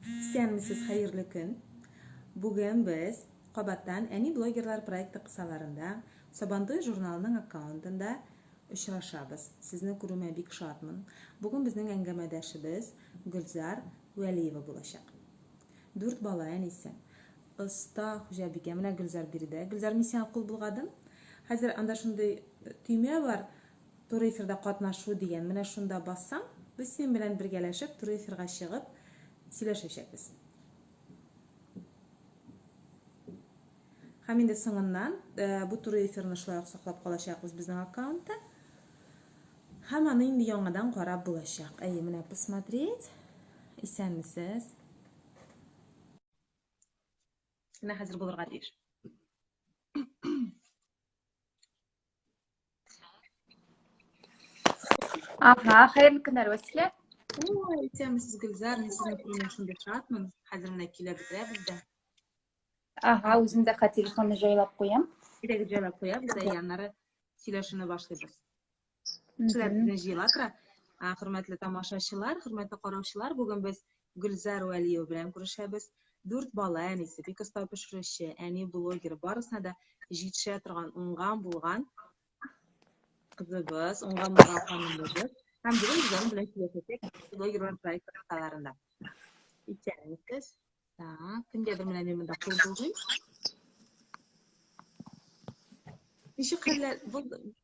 İstəyənmisiz xeyirli gün. Bugün biz Qabatdan Eni Blogerlar proyekti qısalarında Sabantoy jurnalının akkauntunda uçraşabız. Sizni görmə bik şadmın. Bugün bizning әңгәмәдәшебез Gülzar Vəliyeva bulacaq. 4 bala ise Usta Hujabika менә Gülzar birdə. Gülzar мен сені кул булгадым. Хәзер анда шундый төймә бар. Туры эфирда катнашу дигән. Менә шунда бассаң, без синең белән бергәләшеп туры эфирга чыгып сөйләшәчәкбез. Һәм инде соңыннан бу туры эфирны шулай ук саклап калачакбыз безнең аккаунтта. Һәм аны инде яңадан карап булачак. Әйе, менә посмотреть. Исәнмесез? Менә хәзер булырга тиеш. Aha, hayırlı günler Vesile. Ой, исәнмесез Gülzar, мен сезне күрүнә шундый шатмын. Хәзер менә килә бетерә бездә. Aha, үзем дә телефонны җайлап куям. Кирәк җайлап куябыз да яннары сөйләшүне башлыйбыз. Шулай безне җыела тора. Хөрмәтле тамашачылар, хөрмәтле караучылар, бүген без Gülzar Vəliyeva белән күрешәбез. 4 бала әнисе, бик оста пешерүче, әни блогер, барысына да җитешә торган, уңган булган кызыбыз, уңган булган ханымыбыз. Һәм бүген без белән сөйләшәчәк блогерлар проекты кысаларында. Исәнмесез? Кемгәдер менә мин монда кул булдым. Ничек хәлләр?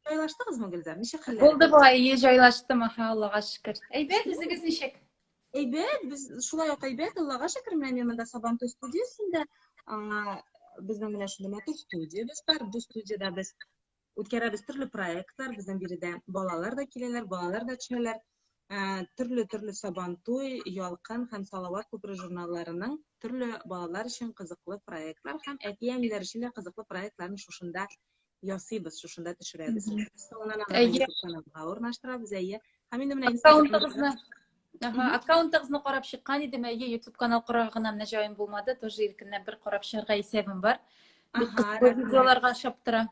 Җайлаштыгызмы, Gülzar? Ничек хәлләр? Булды бу ай җайлаштым, аха, Аллага шөкер. Әйбәт, үзегез ничек? Әйбәт, без шулай ук әйбәт, Аллага шөкер, менә мин монда Сабантой студиясендә, безнең менә шундый матур студиябыз бар. Бу студияда без үткәрәбез төрле проектлар, безнең биредә балалар да киләләр, балалар да төшәләр. Төрле Сабантой, Ялкын һәм Салават күпер журналларының төрле балалар өчен кызыклы проектлар һәм әти-әниләр өчен дә кызыклы проектларны шушында ясыйбыз, шушында төшерәбез. Соңыннан аны каналга урнаштырабыз, әйе. Һәм инде менә Аккаунтыгызны карап чыккан идем, әйе, YouTube канал корарга менә җаем булмады, тоже иркеннән бер карап чыгарга исәбем бар. Бик кыска видеоларга чаптыра.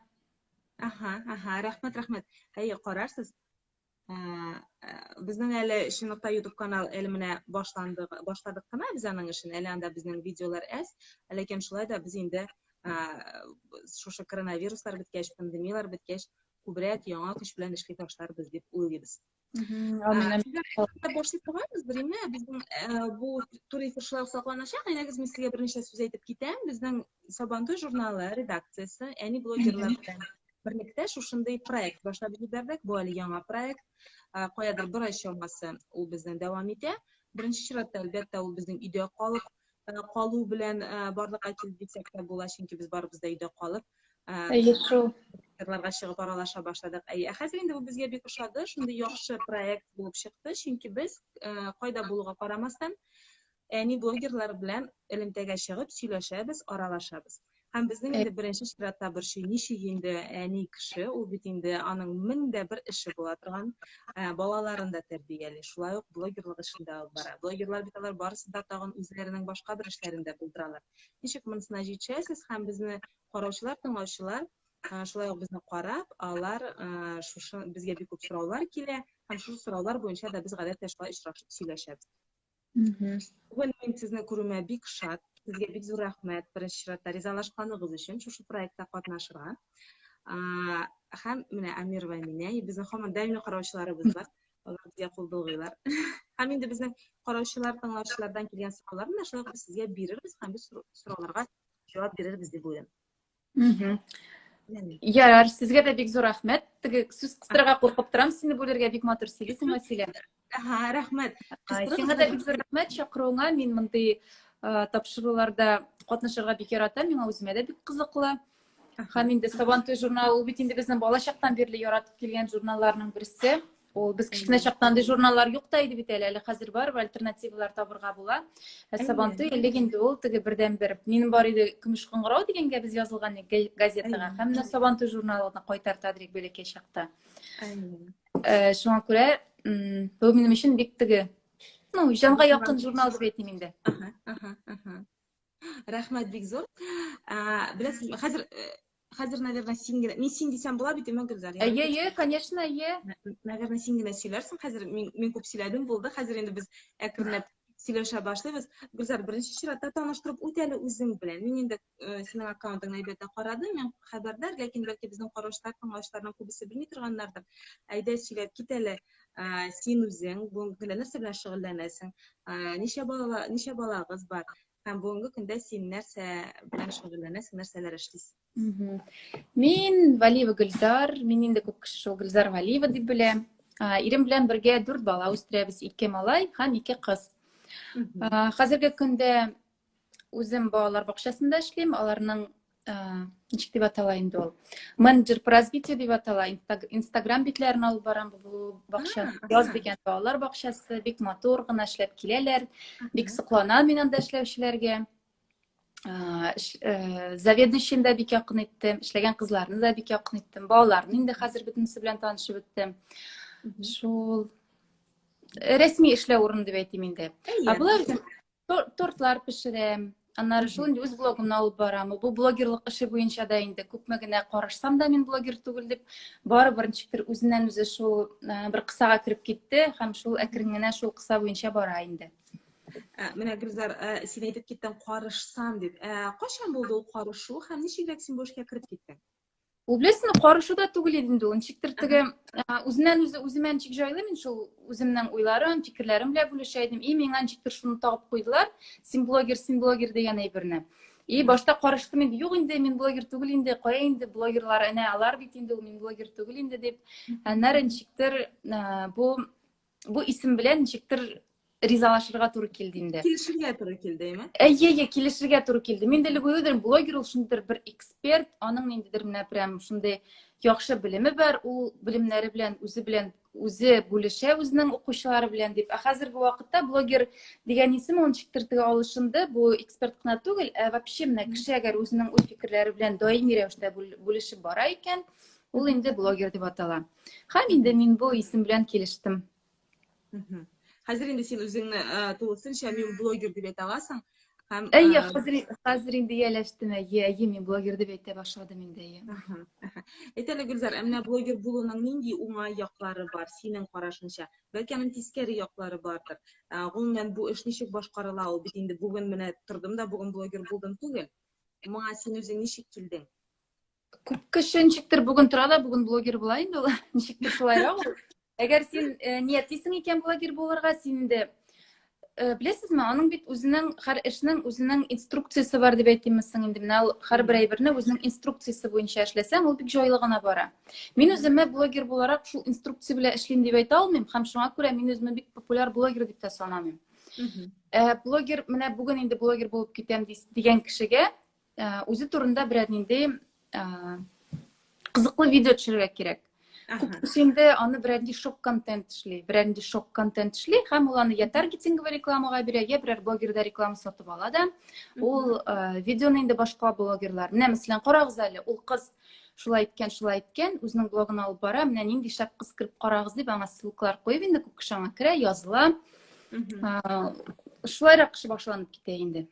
Рәхмәт. Әйе, карарсыз. Безнең әле Шинокта YouTube канал әле менә башладык кына без аның эшен. Әле анда безнең видеолар әз, ләкин шулай да без инде шушы коронавируслар биткәч, пандемиялар биткәч, күбрәк яңа көч белән эшли ташларбыз дип уйлыйбыз. Башлый торганбыз, берме? Безнең бу туры эфир шулай сакланачак. Әйдәгез, мен сезгә берничә сүз әйтеп китәм. Безнең Сабантой журналы редакциясе, әни блогерлар белән birlikte şuşunday proyekt başlап җибәрдек. Бу әле яңа проект. Каядыр бер ай чамасы ул безнең дәвам итә. Беренче чиратта әлбәттә ул безнең өйдә калу белән барлыкка килеп дисәк тә була, чөнки без барыбыз да өйдә калып, эфирларга чыгып аралаша башладык. Хәзер инде бу безгә бик ошады. Шундый яхшы проект булып чыкты, чөнки без кайда булуга карамастан әни блогерлар белән элемтәгә чыгып сөйләшәбез, аралашабыз. Һәм безнең инде беренче чиратта бер ничек инде әни кеше, ул бит инде аның 1001 эше була торган, балаларын да тәрбияле. Шулай ук блогерлык эшендә бара. Блогерлар бит алар барысы да тагын үзләренең башка бер эшләрендә булдыралар. Ничек монысына җитәсез һәм безне караучылар, тыңлаучылар шулай ук безне карап, алар шушы безгә бик күп сораулар килә һәм шушы сораулар буенча да без гадәттә шулай очрашып сөйләшәбез. Бүген мин сезне күрүмә бик шат. Сезгә бик зур рәхмәт беренче чиратта ризалашканыгыз өчен шушы проектта катнашырга. Һәм менә Амир ва Минә, безнең һаман даими караучыларыбыз бар. Алар безгә кул булгыйлар. Һәм инде безнең караучылар, тыңлаучылардан килгән сорауларны шулай ук сезгә бирербез һәм без сорауларга җавап бирербез дип уйлыйм. Ярар, сезгә дә бик зур рәхмәт. Теге сүз кыстырырга куркып торам, сине бүләргә бик матур сөйлисең, Василия. Рәхмәт. Сиңа да бик зур рәхмәт чакыруыңа. Мин мондый тапшыруларда катнашырга бик яратам, миңа үземә дә бик кызыклы. Һәм инде Сабантой журналы, ул бит инде безнең балачактан бирле яратып килгән журналларның берсе. Ул без кичкенә чактан да журналлар юк та иде бит әле хәзер бар, альтернативалар табырга була. Сабантой инде ул теге бердән-бер. Минем бар иде Көмеш кыңгырау дигәнгә без язылган газетага. Һәм менә Сабантой журналына кайтартадык бәләкәй чакта. Шуңа күрә бу минем өчен бик теге, җанга якын журнал дип әйтим инде. Рәхмәт бик зур. Беләсез, хәзер, наверное, мин син дисәм була бит, Gülzar. Әйе, конечно, әйе. Наверное, син генә сөйләрсең. Хәзер мин күп сөйләдем булды. Хәзер инде без әкренләп сөйләшә башлыйбыз. Гөлзар, беренче чиратта таныштырып үт әле үзең белән. Мин инде синең аккаунтыңны әйбәттә карадым, мин хәбәрдар, ләкин бәлки безнең карашлар, тыңлаучыларның күбесе белми торганнардыр. Әйдә сөйләп кит әле, син үзең бүгенге көндә нәрсә белән шөгыльләнәсең? Ничә балагыз бар? Һәм бүгенге көндә син нәрсә белән шөгыльләнәсең, нәрсәләр эшлисең? Мин Валиева Гөлзар, мин инде күп кеше шул Гөлзар Валиева дип белә. Ирем белән бергә 4 бала үстерәбез, 2 малай һәм 2 кыз. Хәзерге көндә үзем балалар бакчасында эшлим, аларның ничек дип атала инде ул? Менеджер по развитию дип атала. Инстаграм битләрен алып барам бу бакча. Яз дигән балалар бакчасы, бик матур гына эшләп киләләр. Бик сокланам мин анда эшләүчеләргә. Заведующийны да бик якын иттем, эшләгән кызларны да бик якын иттем, балаларны инде хәзер бөтенесе белән танышып беттем. Шул рәсми эшләү урыны дип әйтим инде. Булар тортлар пешерәм. Аннары шул инде үз блогымны алып барам. Бу блогерлык эше буенча да инде күпме генә карашсам да мин блогер түгел дип, барыбер ничектер үзеннән үзе шул бер кысага кирип китте һәм шул әкрен генә шул кыса буенча бара инде. Менә Гөлзар, син әйтеп киттең карышсам дип. Качан булды ул карышу һәм ничегрәк син бу эшкә кирип киттең? Ул беләсеңме, карышу да түгел инде ул. Ничектер теге үзеннән үземә ничек җайлы мин шул үземнең уйларым, фикерләрем белән бүлешә идем. Миңа ничектер шуны тагып куйдылар. Син блогер дигән әйберне. Башта карыштым инде, юк инде, мин блогер түгел инде, кая инде блогерлар, әнә алар бит инде, ул мин блогер түгел инде дип. Аннары ничектер бу исем белән ничектер ризалашырга туры килде инде. Килешергә туры килдеме? Килешергә туры килде. Мин дә уйлыйдым, блогер ул шундый бер эксперт, аның ниндидер менә прям шундый яхшы белеме бар, ул белемнәре белән үзе бүлешә үзенең укучылары белән дип. Хәзерге вакытта блогер дигән исем ул ничектер теге алышынды, бу эксперт кына түгел, вообще менә кеше әгәр үзенең уй фикерләре белән даими рәвештә бүлешеп бара икән, ул инде блогер дип атала. Һәм инде мин бу исем белән килештем. Хәзер инде син үзеңне тулысынча мин блогер дип әйтә аласың. Һәм хәзер инде яләштем, мин блогер дип әйтә башладым инде. Әйт әле Гөлзар, менә блогер булуның нинди уңай яклары бар синең карашыңча? Бәлки аның тискәре яклары бардыр. Гомумән бу эш ничек башкарыла ул? Бит инде бүген менә тордым да бүген блогер булдым түгел. Моңа син үзең ничек килдең? Күп кеше ничектер бүген тора да бүген блогер була инде ул. Ничектер шулайрак ул. Әгәр син ниятлисең икән блогер булырга, син инде беләсезме, аның бит үзенең һәр эшнең үзенең инструкциясе бар дип әйтиммесең инде. Менә ул һәрбер әйберне үзенең инструкциясе буенча эшләсәң, ул бик җайлы гына бара. Мин үземә блогер буларак шул инструкция белән эшлим дип әйтә алмыйм, һәм шуңа күрә мин үземне бик популяр блогер дип тә санамыйм. Блогер, менә бүген инде блогер булып китәм дигән кешегә үзе турында берәр нинди кызыклы видео төшерергә кирәк. Күп кеше инде аны берәр шок контент эшли, һәм ул аны я таргетинговый рекламага бирә, я берәр блогерда реклама сатып ала да, ул видеоны инде башка блогерлар, менә мәсәлән, карагыз әле, ул кыз шулай иткән, үзенең блогын алып бара, менә нинди шәп кыз кирип карагыз дип, аңа ссылкалар куеп инде, күп кеше аңа керә, языла. Шулайрак кеше башланып китә инде.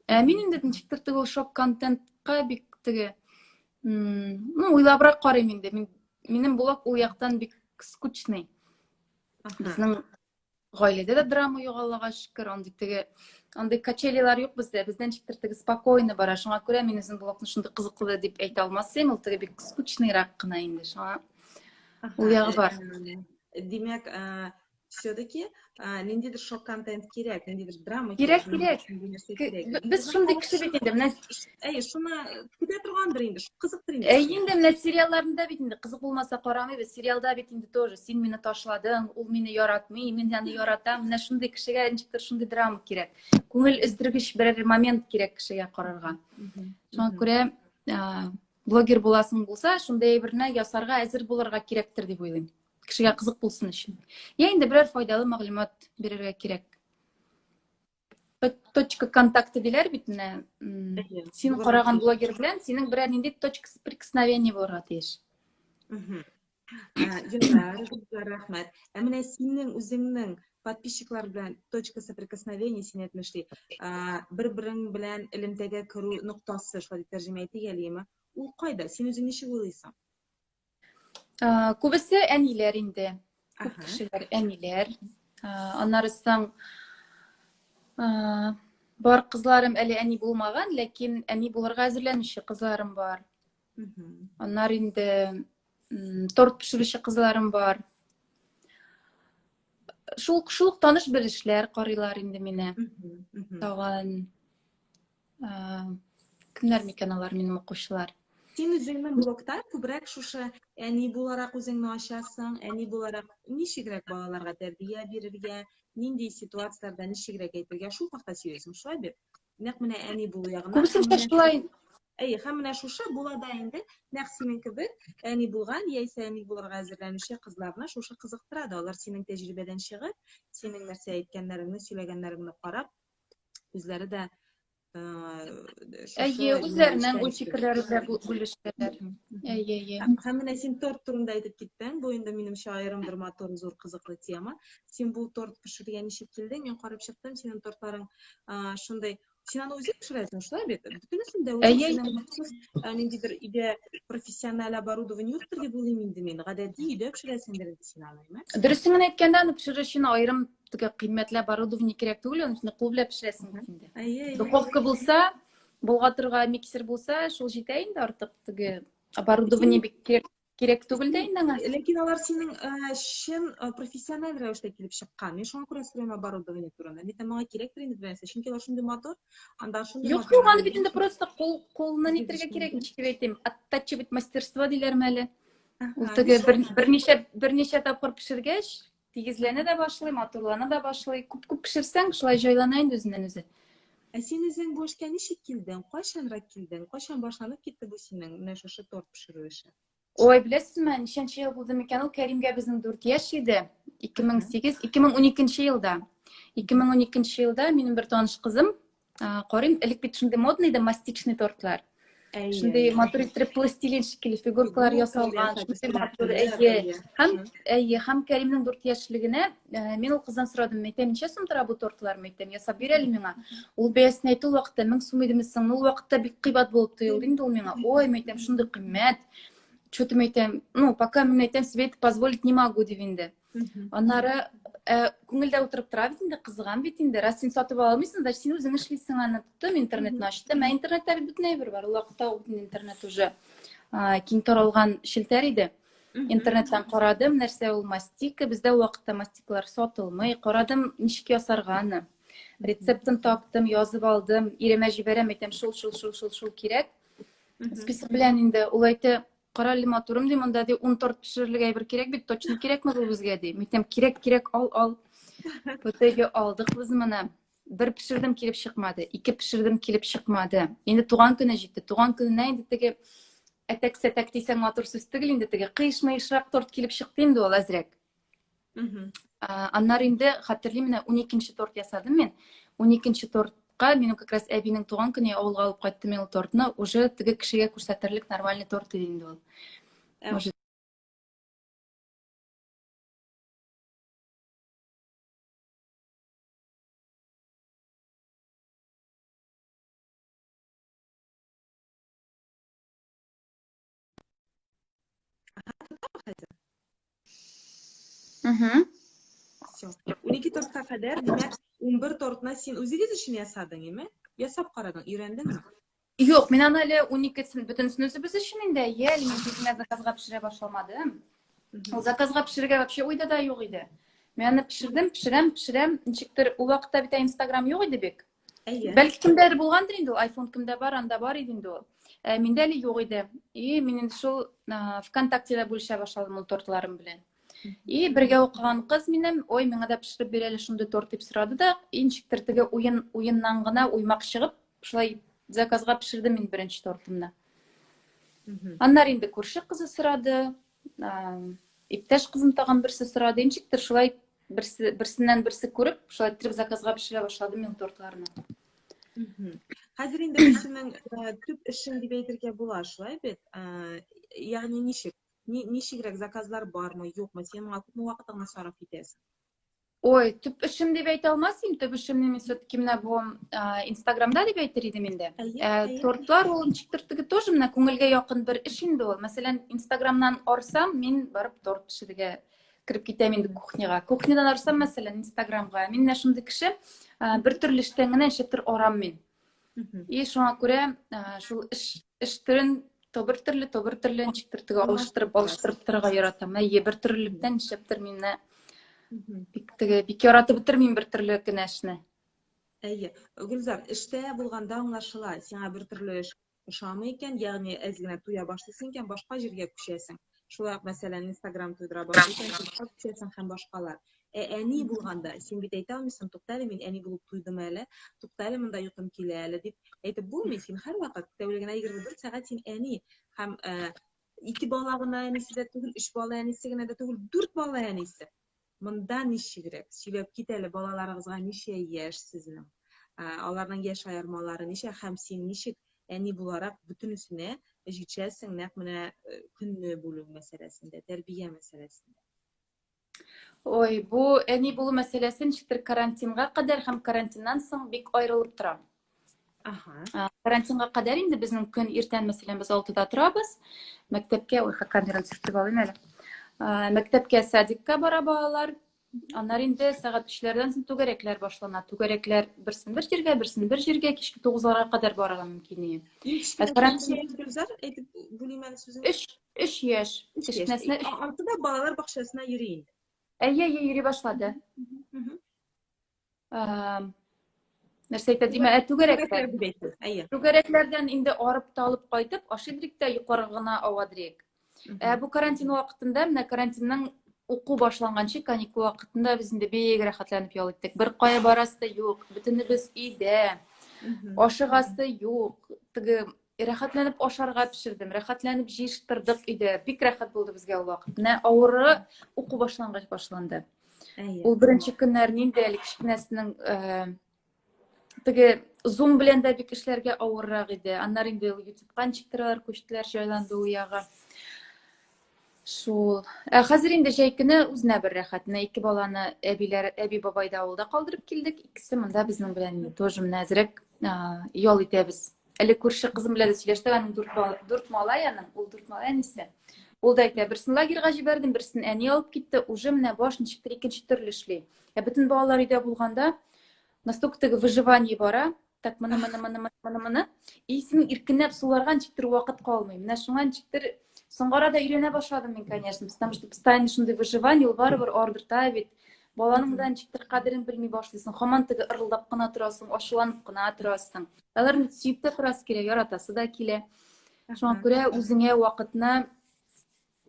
Мин инде ничектер теге шок контентка бик теге, уйлабрак карыйм инде. Минем блог ул яктан бик скучный. Безнең гаиләдә дә драма юк, Аллага шөкер, андый качелилар юк бездә. Бездән ничектер теге спокойно бара. Шуңа күрә мин үзем блогны шундый кызыклы дип әйтә алмасам, ул теге бик скучныйрак кына инде. Шуңа ул ягы бар. Димәк, все-таки ниндидер шок контент кирәк, ниндидер драма кирәк. Без шундый кеше бит инде, менә шуны көтә торгандыр инде, кызыктыр инде. Инде менә сериалларында бит инде кызык булмаса карамыйбыз. Сериалда бит инде тоже син мине ташладың, ул мине яратмый, мин аны яратам. Менә шундый кешегә ничектер шундый драма кирәк. Күңел өздергеч берәр момент кирәк кешегә карарга. Шуңа күрә блогер буласың булса, шундый берне ясарга әзер булырга кирәктер дип уйлыйм. Кешегә кызык булсын өчен. Я инде берәр файдалы мәгълүмат бирергә кирәк. Точка контакта диләр бит менә. Син караган блогер белән синең берәр нинди точка соприкосновения булырга тиеш. Рәхмәт. Менә синең үзеңнең подписчиклар белән точка соприкосновения син әйтмешли. Бер-берең белән элемтәгә керү ноктасы, шулай дип тәрҗемә итәләме? Ул кайда? Син үзең ничек уйлыйсың? Күбесе әниләр инде. Күп кешеләр әниләр. Аннары соң Бар кызларым әле әни булмаган, ләкин әни булырга әзерләнүче кызларым бар. Аннар инде торт пешерүче кызларым бар. Шул таныш белешләр карыйлар инде мине. Тагын кемнәр микән алар минем укучылар? Син үзеңнең блогта күбрәк шушы әни буларак үзеңне ачасың, әни буларак ничегрәк балаларга тәрбия бирергә, нинди ситуацияларда ничегрәк әйтергә шул хакта сөйләсең, шулай бит? Нәкъ менә әни булу ягына. Күбесенчә шулай. Һәм менә шушы булада инде нәкъ синең кебек әни булган яисә әни булырга әзерләнүче кызларны шушы кызыктырады. Алар синең тәҗрибәдән чыгып, синең нәрсә әйткәннәреңне, сөйләгәннәреңне карап, үзләре дә үзләренең уй фикерләре белән бүлешәләр. Һәм менә син торт турында әйтеп киттең. Бу инде минемчә аерым бер матур, зур, кызыклы тема. Син бу торт пешерергә ничек килдең? Мин карап чыктым, синең тортларың шундай. Син аны үзең пешерәсең, шулай бит? Бөтенесендә үзең махсус ниндидер өйдә профессиональ оборудование юктыр дип уйлыйм инде мин. Гадәти өйдә пешерәсеңдер инде син аны, әйме? Дөресен әйткәндә, аны пешерү өчен аерым кыйммәтле оборудование кирәк түгел, аны кул белән пешерәсең инде. Духовка булса, булгатырга миксер булса, шул җитә инде артык оборудование кирәк түгел дә инде аңа. Ләкин алар синең чын профессиональ рәвештә килеп чыккан. Мин шуңа күрә сорыйм оборудование турында. Бит маңа кирәктер инде беләсең, чөнки алар шундый матур, анда шундый матур. Юк, аны бит инде просто кулны нитергә кирәк, ничек дип әйтим, оттачивать мастерство диләрме әле. Ул берничә тапкыр пешергәч, тигезләнә дә башлый, матурлана да башлый. Күп пешерсәң, шулай җайлана инде үзеннән-үзе. Син үзең бу эшкә ничек килдең? Кайчанрак килдең? Кайчан башланып китте бу синең менә шушы торт пешерү эше? Ой, беләсезме, ничәнче ел булды микән ул? Кәримгә безнең 4 яшь иде. 2012 елда. 2012 елда минем бер таныш кызым, карыйм, элек бит шундый модный иде мастичный тортлар. Шундый матур итеп пластилин шикелле фигуркалар ясалган, шундый матур. Һәм Кәримнең 4 яшьлегенә мин ул кыздан сорадым, әйтәм, ничә сум тора бу тортлар, әйтәм, ясап бир әле миңа. Ул бәясен әйтә, ул вакытта 1000 сум идеме соң, ул вакытта бик кыйбат булып тоелды инде ул миңа. Ой, әйтәм, шундый кыйммәт. Что-то әйтәм, пока мен әйтәм, себе это позволить не могу дип инде. Аннары күңелдә утырып тора бит инде, кызган бит инде. Раз син сатып ала алмыйсың, значит син үзең эшлисең аны. Тоттым, интернетны ачтым. Интернетта бит бөтен әйбер бар. Ул вакытта интернет уже киң таралган шелтәр иде. Интернеттан карадым, нәрсә ул мастика, бездә ул вакытта мастиклар сатылмый. Карадым, ничек ясарга аны. Рецептын таптым, язып алдым, иремә җибәрәм, әйтәм, шул кирәк. Список белән инде ул әйтә, карале матурым ди, монда ди 10 торт пешерергә әйбер кирәк бит, точно кирәкме бу безгә ди. Әйтәм, кирәк, ал. Бүтәгә алдык без моны. Бер пешердем, килеп чыкмады. 2 пешердем, килеп чыкмады. Инде туган көне җитте. Туган көненә инде теге әтәк дисәң матур сүз түгел инде теге кыйшмыйшрак торт килеп чыкты инде ул әзрәк. Аннары инде хәтерлим, менә 12нче торт ясадым мин. 12нче тортка минем как раз әбинең туган көне авылга алып кайттым мин ул тортны. Уже теге кешегә күрсәтерлек нормальный торт иде инде ул. Все. 12 тортка кадәр, димәк, 11 тортны син үзегез өчен ясадың, әйме? Ясап карадың, өйрәндеңме? Юк, мин аны әле 12сен бөтенсен үзебез өчен инде, мин безгә заказга пешерә башламадым. Ул заказга пешерергә вообще уйда да юк иде. Мин аны пешерәм, ничектер ул вакытта бит Instagram юк иде бик. Бәлки кемдәдер булгандыр инде ул, iPhone кемдә бар, анда бар иде инде ул. Миндә әле юк иде. Мин инде шул ВКонтактеда бүлешә башладым ул тортларым белән. Бергә укыган кыз минем, ой, миңа да пешереп бир әле шундый торт дип сорады да, ничектер теге уеннан гына уймак чыгып, шулай заказга пешердем мин беренче тортымны. Аннары инде күрше кызы сорады, иптәш кызым тагын берсе сорады, ничектер шулай берсеннән берсе күреп, шулай итеп заказга пешерә башладым мин тортларны. Хәзер инде синең төп эшең дип әйтергә була, шулай бит? Ягъни ничек? Ничегрәк заказлар бармы, юкмы? Син моңа күпме вакытыңны сарыф итәсең? Ой, төп эшем дип әйтә алмассың, төп эшем мин все-таки менә бу Instagramда дип әйтер идем инде. Тортлар ул ничектер теге тоже менә күңелгә якын бер эш инде ул. Мәсәлән, Instagramнан арсам, мин барып торт кіріп кетем инде кухняға. Кухнядан арсам, мәселен, Инстаграмға. Мен шундай кеше бір түрлі іштен генә эшләптер арам мен. И шуңа күрә шул эш төрен то бер төрле ничектер теге алыштырып торырга яратам. Бер төрлелектән эшләптер минне бик яратып бетермим бер төрле генә эшне. Гөлзар, эштә булганда аңлашыла, сиңа бер төрле эш ошамый икән, ягъни әз генә туя башлыйсың икән, башка җиргә күчәсең. Шулай ук, мәсәлән, Инстаграм туйдыра башлыйсың, TikTok күчәсең һәм башкалар. Әни булганда, син бит әйтә алмыйсың, туктале, мин әни булып туйдым әле, туктале, монда йокым килә әле дип әйтеп булмый. Син һәрвакыт тәүлегенә 24 сәгать син әни һәм 2 бала гына әнисе дә түгел, 3 бала әнисе генә дә түгел, 4 бала әнисе. Монда ничегрәк? Сөйләп кит әле, балаларыгызга ничә яшь сезнең? Аларның яшь аермалары ничә һәм син ничек әни буларак бөтенесенә җитәсең, нәкъ менә көнне бүлү мәсьәләсендә, тәрбия мәсьәләсендә. Ой, бу әни булу мәсьәләсе ничектер карантинга кадәр һәм карантиннан соң бик аерылып тора. Карантинга кадәр инде безнең көн иртән, мәсәлән, без 6-да торабыз. Мәктәпкә, камераны сөртеп алыйм әле. Мәктәпкә, садикка бара балалар. Аннары инде сәгать 3-ләрдән соң түгәрәкләр башлана. Түгәрәкләр берсен бер җиргә, кичке 9-ларга кадәр барырга мөмкин. Гөлзар, әйтеп бүлим әле сүзен. 3 яшь. 6-да балалар бакчасына йөри инде. Йөри башлады. Нәрсә әйтә димә, түгәрәкләрдән инде арып талып кайтып, ашыйдырык та юқарыга гына авадырык. Бу карантин вакытында, менә карантинның уку башланганчы каникул вакытында без инде бик рәхәтләнеп ял иттек. Бер кая барасы юк, бөтенебез өйдә. Ашыгасы юк. Теге рәхәтләнеп ашарга пешердем, рәхәтләнеп җыештырдык өйдә. Бик рәхәт булды безгә ул вакыт. Менә авыры уку башлангач башланды. Ул беренче көннәрне инде әле кичкенәсенең теге Zoom белән дә бик эшләргә авыррак иде. Аннары инде YouTube-ка ничектер күчтеләр, җайланды у ягы. Шул. Хәзер инде җәй көне үзенә бер рәхәт. Менә 2 баланы әби бабайда авылда калдырып килдек. Икесе монда безнең белән тоже менә әзрәк ял итәбез. Әле күрше кызым белән сөйләштек, аның 4 малай аның, ул 4 малай әнисе. Ул да әйтә, берсен лагерьга җибәрдем, берсен әни алып китте, уже менә баш ничектер икенче төрле эшли. Бөтен балалар өйдә булганда настолько теге выживание бара, так моны, и син иркенләп суларга ничектер вакыт калмый. Менә шуңа ничектер соңгара да өйрәнә башладым мин, конечно, потому что постоянно шундый выживание ул барыбер ардырта бит. Баланың да ничектер кадерен белми башлыйсың, һаман теге ырылдап кына торасың, ашуланып кына торасың. Аларны сөйп тә торасы килә, яратасы да килә. Шуңа күрә үзеңә вакытны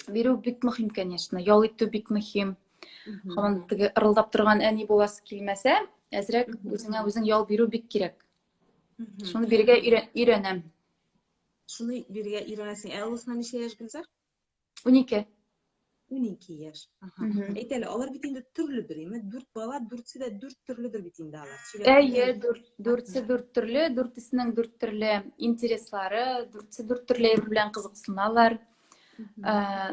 бирү бик мөһим, конечно, ял итү бик мөһим. Һаман теге ырылдап торган әни буласы килмәсә, әзрәк үзең ял бирү бик кирәк. Шуны бирергә өйрәнәм. Шуны бирергә өйрәнәсең. Улысына ничә яшь, Гөлзар? 12. 12 яшь. Әйт әле, алар бит инде төрле биреме? 4 бала, 4се дә 4 төрледер бит инде алар. 4 төрле, 4сенең 4 төрле интереслары, 4 төрле белән кызыксыналар.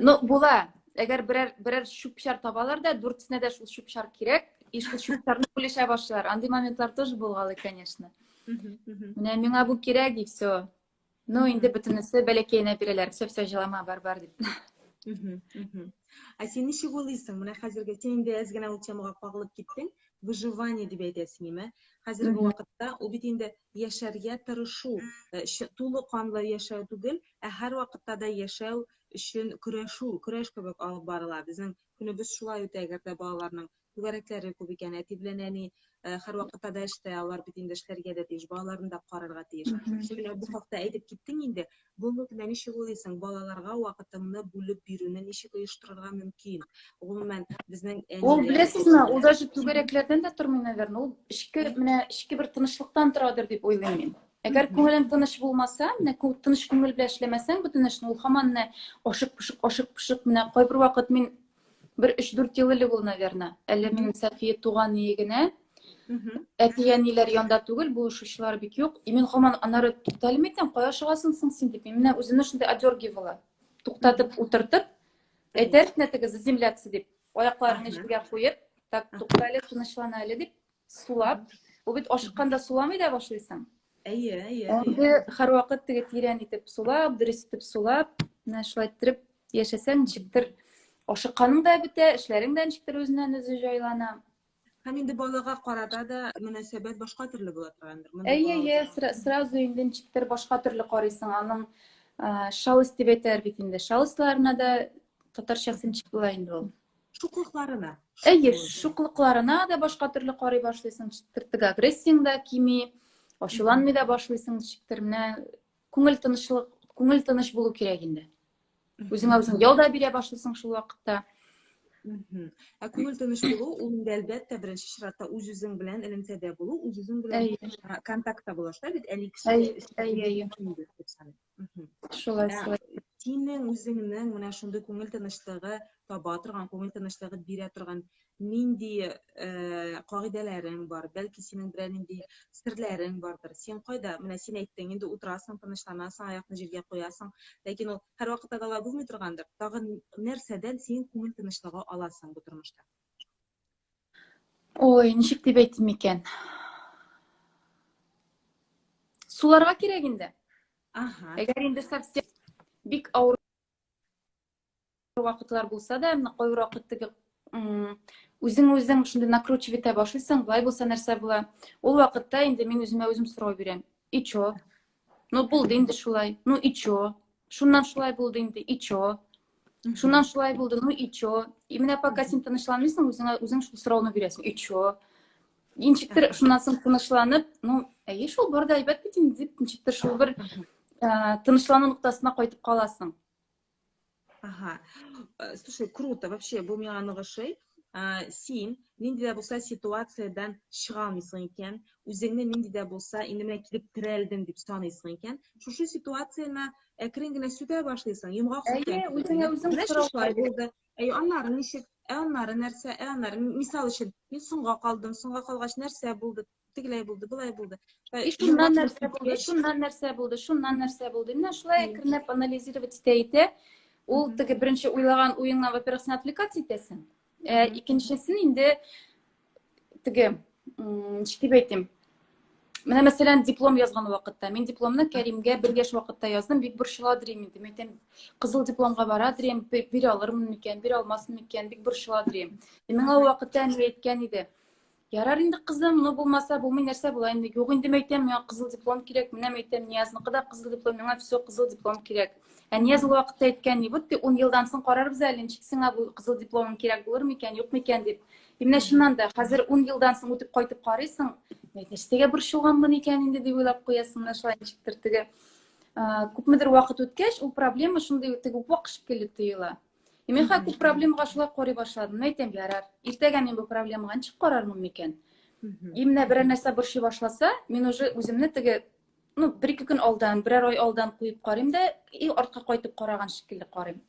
Ну, була. Әгәр берәр шупшар табалар да, 4сенә дә шул шупшар кирәк. И шул шупшарны бүлешә башлар. Андый моментлар тоже булгалы, конечно. Менә миңа бу кирәк, и всё. Ну, инде бөтенесе бәләкәенә бирәләр. Всё, җылама, бар дип. Син ничек уйлыйсың? Менә хәзерге син инде әз генә ул темага кагылып киттең. Выживание дип әйтәсең, име? Хәзерге вакытта ул бит инде яшәргә тырышу, тулы канлы яшәү түгел, һәр вакытта да яшәү өчен көрәш кебек алып барыла. Безнең көнебез шулай үтә, әгәр дә балаларның түгәрәкләре күп икән, әти белән әни һәр вакытта да эштә, алар бит инде эшләргә дә тиеш, балаларын да карарга тиеш. Шуңа бу хакта әйтеп киттең инде. Буны ничек уйлыйсың? Балаларга вакытыңны бүлеп бирүне ничек оештырырга мөмкин? Гомумән безнең Ул беләсезме, ул даже түгәрәкләрдән дә тормый, наверное. Ул ичке бер тынычлыктан торадыр дип уйлыйм мин. Әгәр күңелең тыныч булмаса, менә тыныч күңел белән эшләмәсәң, бөтен эшне ул һаман ашык-пышык, менә кайбер вакыт мин бер 3-4 ел элек ул, наверное. Әллә минем София туган егенә әти-әниләр янда түгел, булышучылар бик юк. И мин һаман анары тукталып әйтәм, кая чыгасың син дип. Менә үземне шундый одергивала. Туктатып утыртып, әйтәр нәтиҗә заземляться дип. Аякларын җиргә куеп, так тукталып тынычлана әле дип сулап. Ул бит ашыкканда суламый да башлыйсың. Әйе. Һәр вакыт теге тирән итеп сулап, дөрес итеп сулап, менә шулай итеп яшәсәң, ничектер ашыкканың да бетә, эшләрең дә ничектер үзеннән үзе җайлана. Һәм инде балага карата да мөнәсәбәт башка төрле була торгандыр. Әйе, сразу инде ничектер башка төрле карыйсың. Аның шалость дип әйтәләр бит инде. Шалостларына да татарчасы ничек була инде ул? Шуклыкларына. Әйе, шуклыкларына да башка төрле карый башлыйсың. Ничектер агрессияң да кими, ачуланмый да башлыйсың. Ничектер менә күңел тыныч булу кирәк инде. Үзеңә үзең ял да бирә башлыйсың шул вакытта. Ә күңел тыныч булу, ул инде әлбәттә беренче чиратта үз-үзең белән элемтәдә булу, үз-үзең белән контактта булышта бит әле Әйе. Шулай. Синең үзеңнең менә шундый күңел тынычлыгы таба торган, күңел тынычлыгы бирә торган нинди кагыйдәләрең бар, бәлки синең берәр нинди серләрең бардыр. Син кайда? Менә син әйттең, инде утырасың, тынычланасың, аякны җиргә куясың, ләкин ул һәрвакытта да булмый торгандыр. Тагын нәрсәдән син күңел тынычлыгы аласың бу тормышта? Ой, ничек дип әйтим икән? Суларга кирәк инде. Әгәр инде совсем бик авыр вакытлар булса да, менә кайбер вакыттагы үзең шундый накручивать итә башлыйсың, булай булса нәрсә була? Ул вакытта инде мин үземә үзем сорау бирәм. И чё? Ну булды инде шулай. Ну и чё? Шуннан шулай булды инде. И чё? Шуннан шулай булды. Ну и чё? И менә пока син тынычланмыйсың, үзең шул сорауны бирәсең. И чё? Ничектер шуннан соң тынычланып, ну, әйе шул бар да әйбәт бит инде дип, ничектер шул бер тынычлану ноктасына кайтып каласың. Слушай, круто, вообще, бу миңа ныгышый. Син нинди дә булса ситуациядан чыга алмыйсың икән, үзеңне нинди дә булса инде менә килеп терәлдем дип саныйсың икән, шушы ситуацияны әкрен генә сүтә башлыйсың, йомгак сүткән. Әйе, үзеңә үзең сорау булды. Аннары ничек? Аннары нәрсә? Аннары мисал өчен, мин соңга калдым, соңга калгач нәрсә булды? Тегеләй булды, булай булды. Шуннан нәрсә булды. Менә шулай әкренләп анализировать итә. Ул теге беренче уйлаган уеңнан, во-первых, син отвлекаться итәсең. Икенчесен инде теге, ничек дип әйтим? Менә мәсәлән, диплом язган вакытта, мин дипломны Кәримгә бер яшь вакытта яздым, бик борчыла дирем инде. Мен кызыл дипломга бара дирем, бире алырмын микән, бире алмасмын микән, бик борчыла дирем. Миңа ул вакытта әни әйткән иде. Ярар инде кызым, ну булмаса булмый, нәрсә була инде. Юк инде әйтәм, миңа кызыл диплом кирәк, менә әйтәм, Ниязнык да кызыл диплом, миңа все кызыл диплом кирәк. Нияз ул вакытта әйткән, вот 10 елдан соң карарбыз әле, ничек сиңа бу кызыл дипломың кирәк булыр микән, юк микән дип. Менә шуннан да хәзер 10 елдан соң үтеп кайтып карыйсың, нәрсәгә борчылганмын икән инде дип уйлап куясың, менә шулай ничектер теге күпмедер вакыт үткәч, ул проблема шундый теге вак шикелле тоела. Мин күп проблемага шулай карый башладым. Әйтәм, ярар, иртәгә мин бу проблемага ничек карармын микән? Менә берәр нәрсә борчый башласа, мин уже үземне теге ну, bir-iki gün aldan, birer ay aldan koyup karayım da, arka kaytıp karagan şekilde karayım.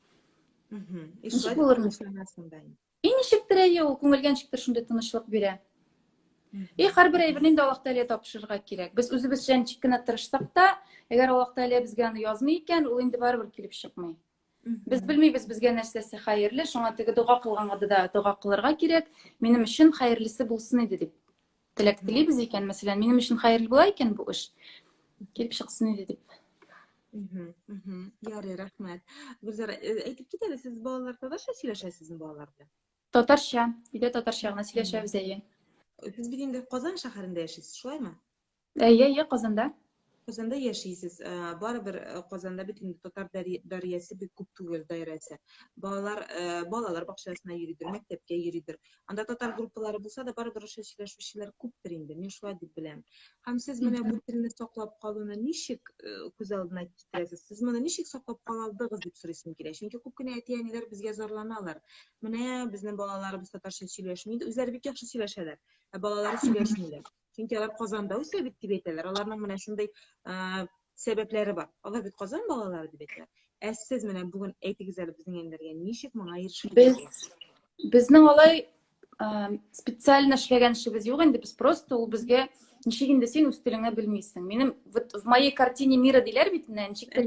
Nişik olur mu? Nişiktir әйе, ул күңелгән шиктер шундай тынычлык бирә. Һәр бер әйберне инде Аллаһ Тәгалә тапшырырга кирәк. Без үзебезчә ничек кенә тырышсак та, әгәр Аллаһ Тәгалә безгә аны язмый икән, ул инде барыбер килеп чыкмый. Без белмибез безгә нәрсәсе хәерле, шуңа теге дуга кылганга да дуга кылырга кирәк. Минем өчен хәерлесе булсын иде дип. Теләк телибез икән, мәсәлән, минем өчен хәерле була икән бу эш. Килеп чыксын иде дип. Ярый, рәхмәт. Гөлзар, әйтеп кит әле, сез балалар татарча сөйләшәсезме балалар белән? Татарча, өйдә татарча гына сөйләшәбез әйе. Сез бит инде Казан шәһәрендә яшисез, шулаймы? Әйе, Казанда. Казанда яшисез. Барыбер Казанда бит инде татар дәриясе бик күп түгел даирәсе. Балалар бакчасына йөридер, мәктәпкә йөридер. Анда татар группалары булса да барыбер ошо сөйләшүчеләр күптер инде. Мин шулай дип беләм. Һәм сез менә бу телне саклап калуны ничек күз алдына китерәсез? Сез моны ничек саклап кала алдыгыз дип сорыйсым килә. Чөнки күп кенә әти-әниләр безгә зарланалар. Менә безнең балаларыбыз татарча сөйләшми, үзләре бик яхшы сөйләшәләр. Балалары сөйләшмиләр. Чөнки алар Казанда үсә бит дип әйтәләр. Аларның менә шундый сәбәпләре бар. Алар бит Казан балалары дип әйтәләр. Сез менә бүген әйтегез әле безнең әниләргә ничек моңа ирешергә? Безнең алай специально эшләгән эшебез юк инде, без просто ул безгә ничек инде син үз телеңне белмисең. Минем в моей картине мира диләр бит инде, ничектер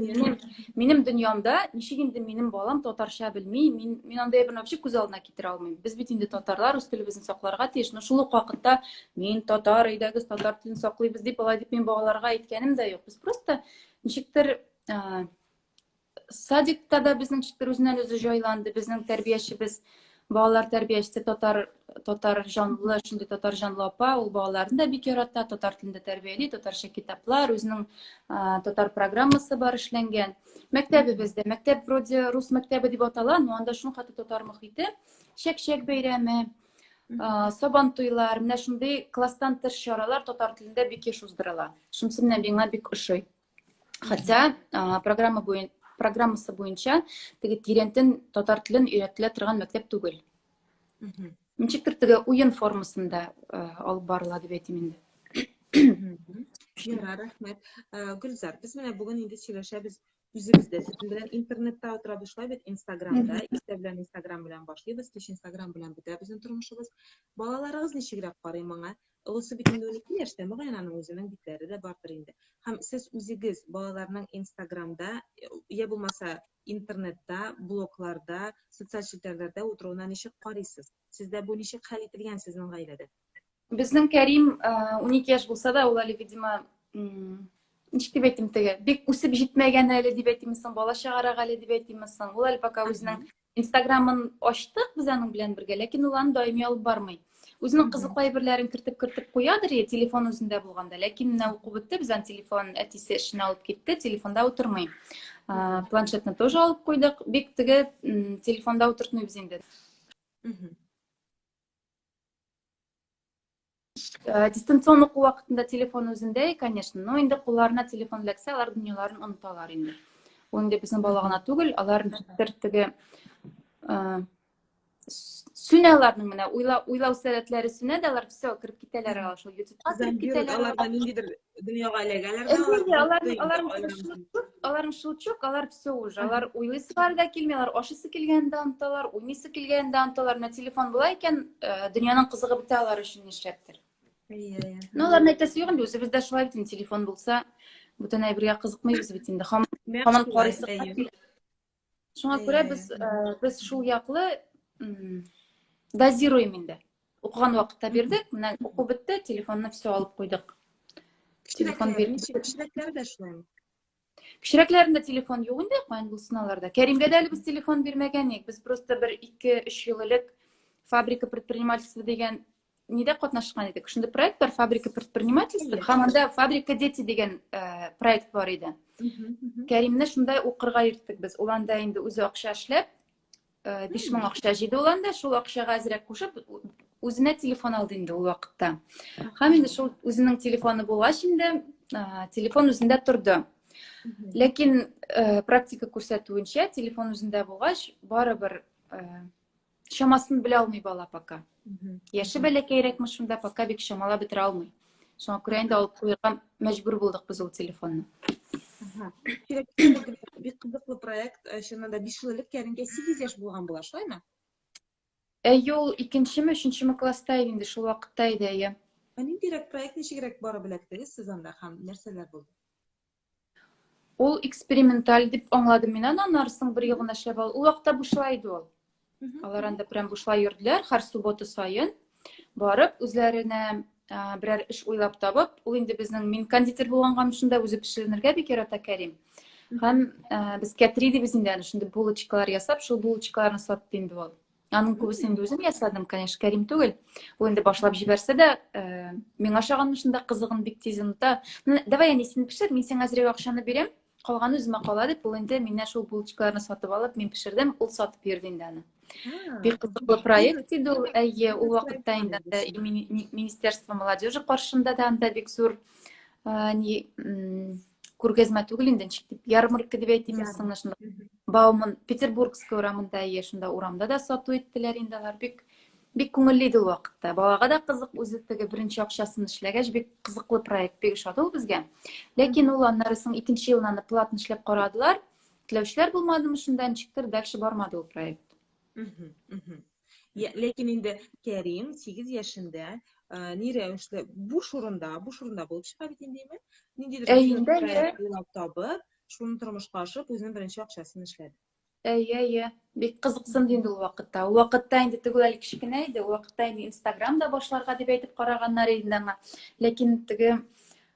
минем дөньямда ничек инде минем балам татарча белми, мин андай бер вообще күз алдына китерә алмыйм. Без бит инде татарлар үз телебезне сакларга тиеш. Шул ук вакытта мин татар, әйдәгез татар телен саклыйбыз дип алай дип мин балаларга әйткәнем дә юк. Без просто ничектер Садикта да безнең читтер үзеннән үзе җайланды. Безнең тәрбиячебез, балалар тәрбиячесе татар җанлы, шундый татар җанлы апа, ул балаларны да бик ярата, татар телендә тәрбияли, татарча китаплар, үзенең татар программасы бар эшләнгән. Мәктәбебездә, мәктәп вроде рус мәктәбе дип атала, но анда шуның хәтта татар мохите, чәк-чәк бәйрәме, сабан туйлар, менә шундый класстан тыш чаралар татар телендә бик еш уздырыла. Шунысы менән миңа бик ошый. Хотя программасы буенча теге тирәнтен татар телен өйрәтелә торган мәктәп түгел. Ничектер теге уен формасында алып барыла дип әйтим инде. Ярар, рәхмәт. Гөлзар, без менә бүген инде сөйләшәбез үзебездә. Сез белән интернетта утырабыз шулай бит, Инстаграмда, исә белән Инстаграм белән башлыйбыз, кич Инстаграм белән бетә безнең тормышыбыз. Балаларыгыз ничегрәк карый моңа? Олысы бит инде 12 яшьтә, мөгаен аның үзенең битләре дә бардыр инде. Һәм сез үзегез балаларның Инстаграмда, я булмаса интернетта, блогларда, социаль челтәрләрдә утыруына ничек карыйсыз? Сездә бу ничек хәл ителгән сезнең гаиләдә? Безнең Кәрим 12 яшь булса да, ул әле, видимо, ничек дип әйтим теге, бик үсеп җитмәгән әле дип әйтимсең, бала чагарак әле дип әйтимсең. Ул әле пока үзенең Инстаграмын ачтык без аның белән бергә, ләкин ул аны даими алып бармый. Үзенең кызыклы әйберләрен кертеп куядыр, телефон үзендә булганда, ләкин менә уку бетте, безнең телефон әтисе эшенә алып китте, телефонда утырмый. Планшетны тоже алып куйдык, бик теге телефонда утыртмый без инде. Дистанцион уку вакытында телефон үзендә, конечно, но инде кулларына телефон эләксә, алар дөньяларын оныталар инде. Ул инде безнең бала гына түгел, алар теге сүнәләрнең менә уйлау сәләтләре сүнә дә, алар все кирип китәләр шул YouTube'га кирип китәләр. Аларда ниндидер дөньяга эләгәләр. Аларның шулчук, алар все уже. Алар уйлыйсылар да килми, алар ашысы килгәндә оныталар, уйныйсы килгәндә оныталар. Менә телефон була икән, дөньяның кызыгы бетә алар өчен нишләптер. Но аларны әйтәсе юк инде, үзебездә шулай бит, телефон булса, бүтән әйбергә кызыкмыйбыз бит инде. Һаман карыйсы. Шуңа күрә без шул яклы дозируем инде. Укыган вакытта бирдек, менә уку бетте, телефонны все алып куйдык. Телефон бирдек. Кичерәкләр дә шулаймы? Кичерәкләрендә телефон юк инде, каян булсын аларда. Кәримгә дә әле без телефон бирмәгән идек. Без просто бер 2-3 ел элек фабрика предпринимательства дигән нидә катнашкан идек. Шундый проект бар, фабрика предпринимательства. Һәм анда фабрика дети дигән проект бар иде. Кәримне шундай укырга ирттек без. Ул анда инде үзе акча эшләп, 5000 акча җыйды ул анда, шул акчага әзрәк кушып, үзенә телефон алды инде ул вакытта. Һәм инде шул үзенең телефоны булгач инде, телефон үзендә торды. Ләкин практика күрсәтүенчә, телефон үзендә булгач, барыбер чамасын белә алмый бала пока. Яше бәләкәйрәкме шунда, пока бик чамала бетерә алмый. Шуңа күрә инде алып куярга мәҗбүр булдык без ул телефонны. Бик кызыклы проект, чынында 5 ел элек Кәримгә 8 яшь булган була, шулаймы? Ул 2-нчеме, 3-нчеме класста иде инде, шул вакытта иде. Ниндирәк проект, ничегрәк барып эләктегез сез анда һәм нәрсәләр булды? Ул эксперименталь дип аңладым мин аны, аннарысын бер ел гына эшләп алды. Ул вакытта бушлай иде ул. Алар анда прям бушлай йөрделәр, һәр суббота сайын барып, үзләренә берәр эш уйлап табып, ул инде безнең, мин кондитер булганган шунда үзе пешеренергә бик ярата Кәрим. Һәм без кәтри дибез инде, шунда булочкалар ясап, шул булочкаларны сатты инде ул. Аның күбесен инде үзем ясадым, конечно, Кәрим түгел. Ул инде башлап җибәрсә дә, мин ашаганны шунда кызыгын бик тиз оныта. Давай, әни, син пешер, мин сиңа әзрәк акчаны бирәм, калганы үземә кала дип, ул инде миннән шул булочкаларны сатып алып, мин пешердем, ул сатып бирде инде аны. Бик кызыклы проект иде ул, ул вакытта инде Министерство молодежи каршында да анда бик зур күргәзмә түгел инде, ярмарка дип әйтимсең, шунда Бауман Петербургский урамында, шунда урамда да сату иттеләр инде, алар бик күңелле иде ул вакытта. Балага да кызык, үзе теге беренче акчасын эшләгәч, бик кызыклы проект, бик шат ул безгә. Ләкин ул аннарысын 2нче елны аны платно эшләп карадылар. Теләүчләр булмадымы шунда, ничектер дальше бармады ул проект. Ләкин инде Кәрим 8 яшендә ни рәвешле буш урында булып чыга бит индеме? Ниндидер проект уйлап табып, шуны тормышка ашып, үзенең беренче акчасын эшләде. Бик кызыксынды инде ул вакытта. Ул вакытта инде тегел әле кичкенә иде, ул вакытта инде Инстаграмда башларга дип әйтеп караганнар иде аңа. Ләкин теге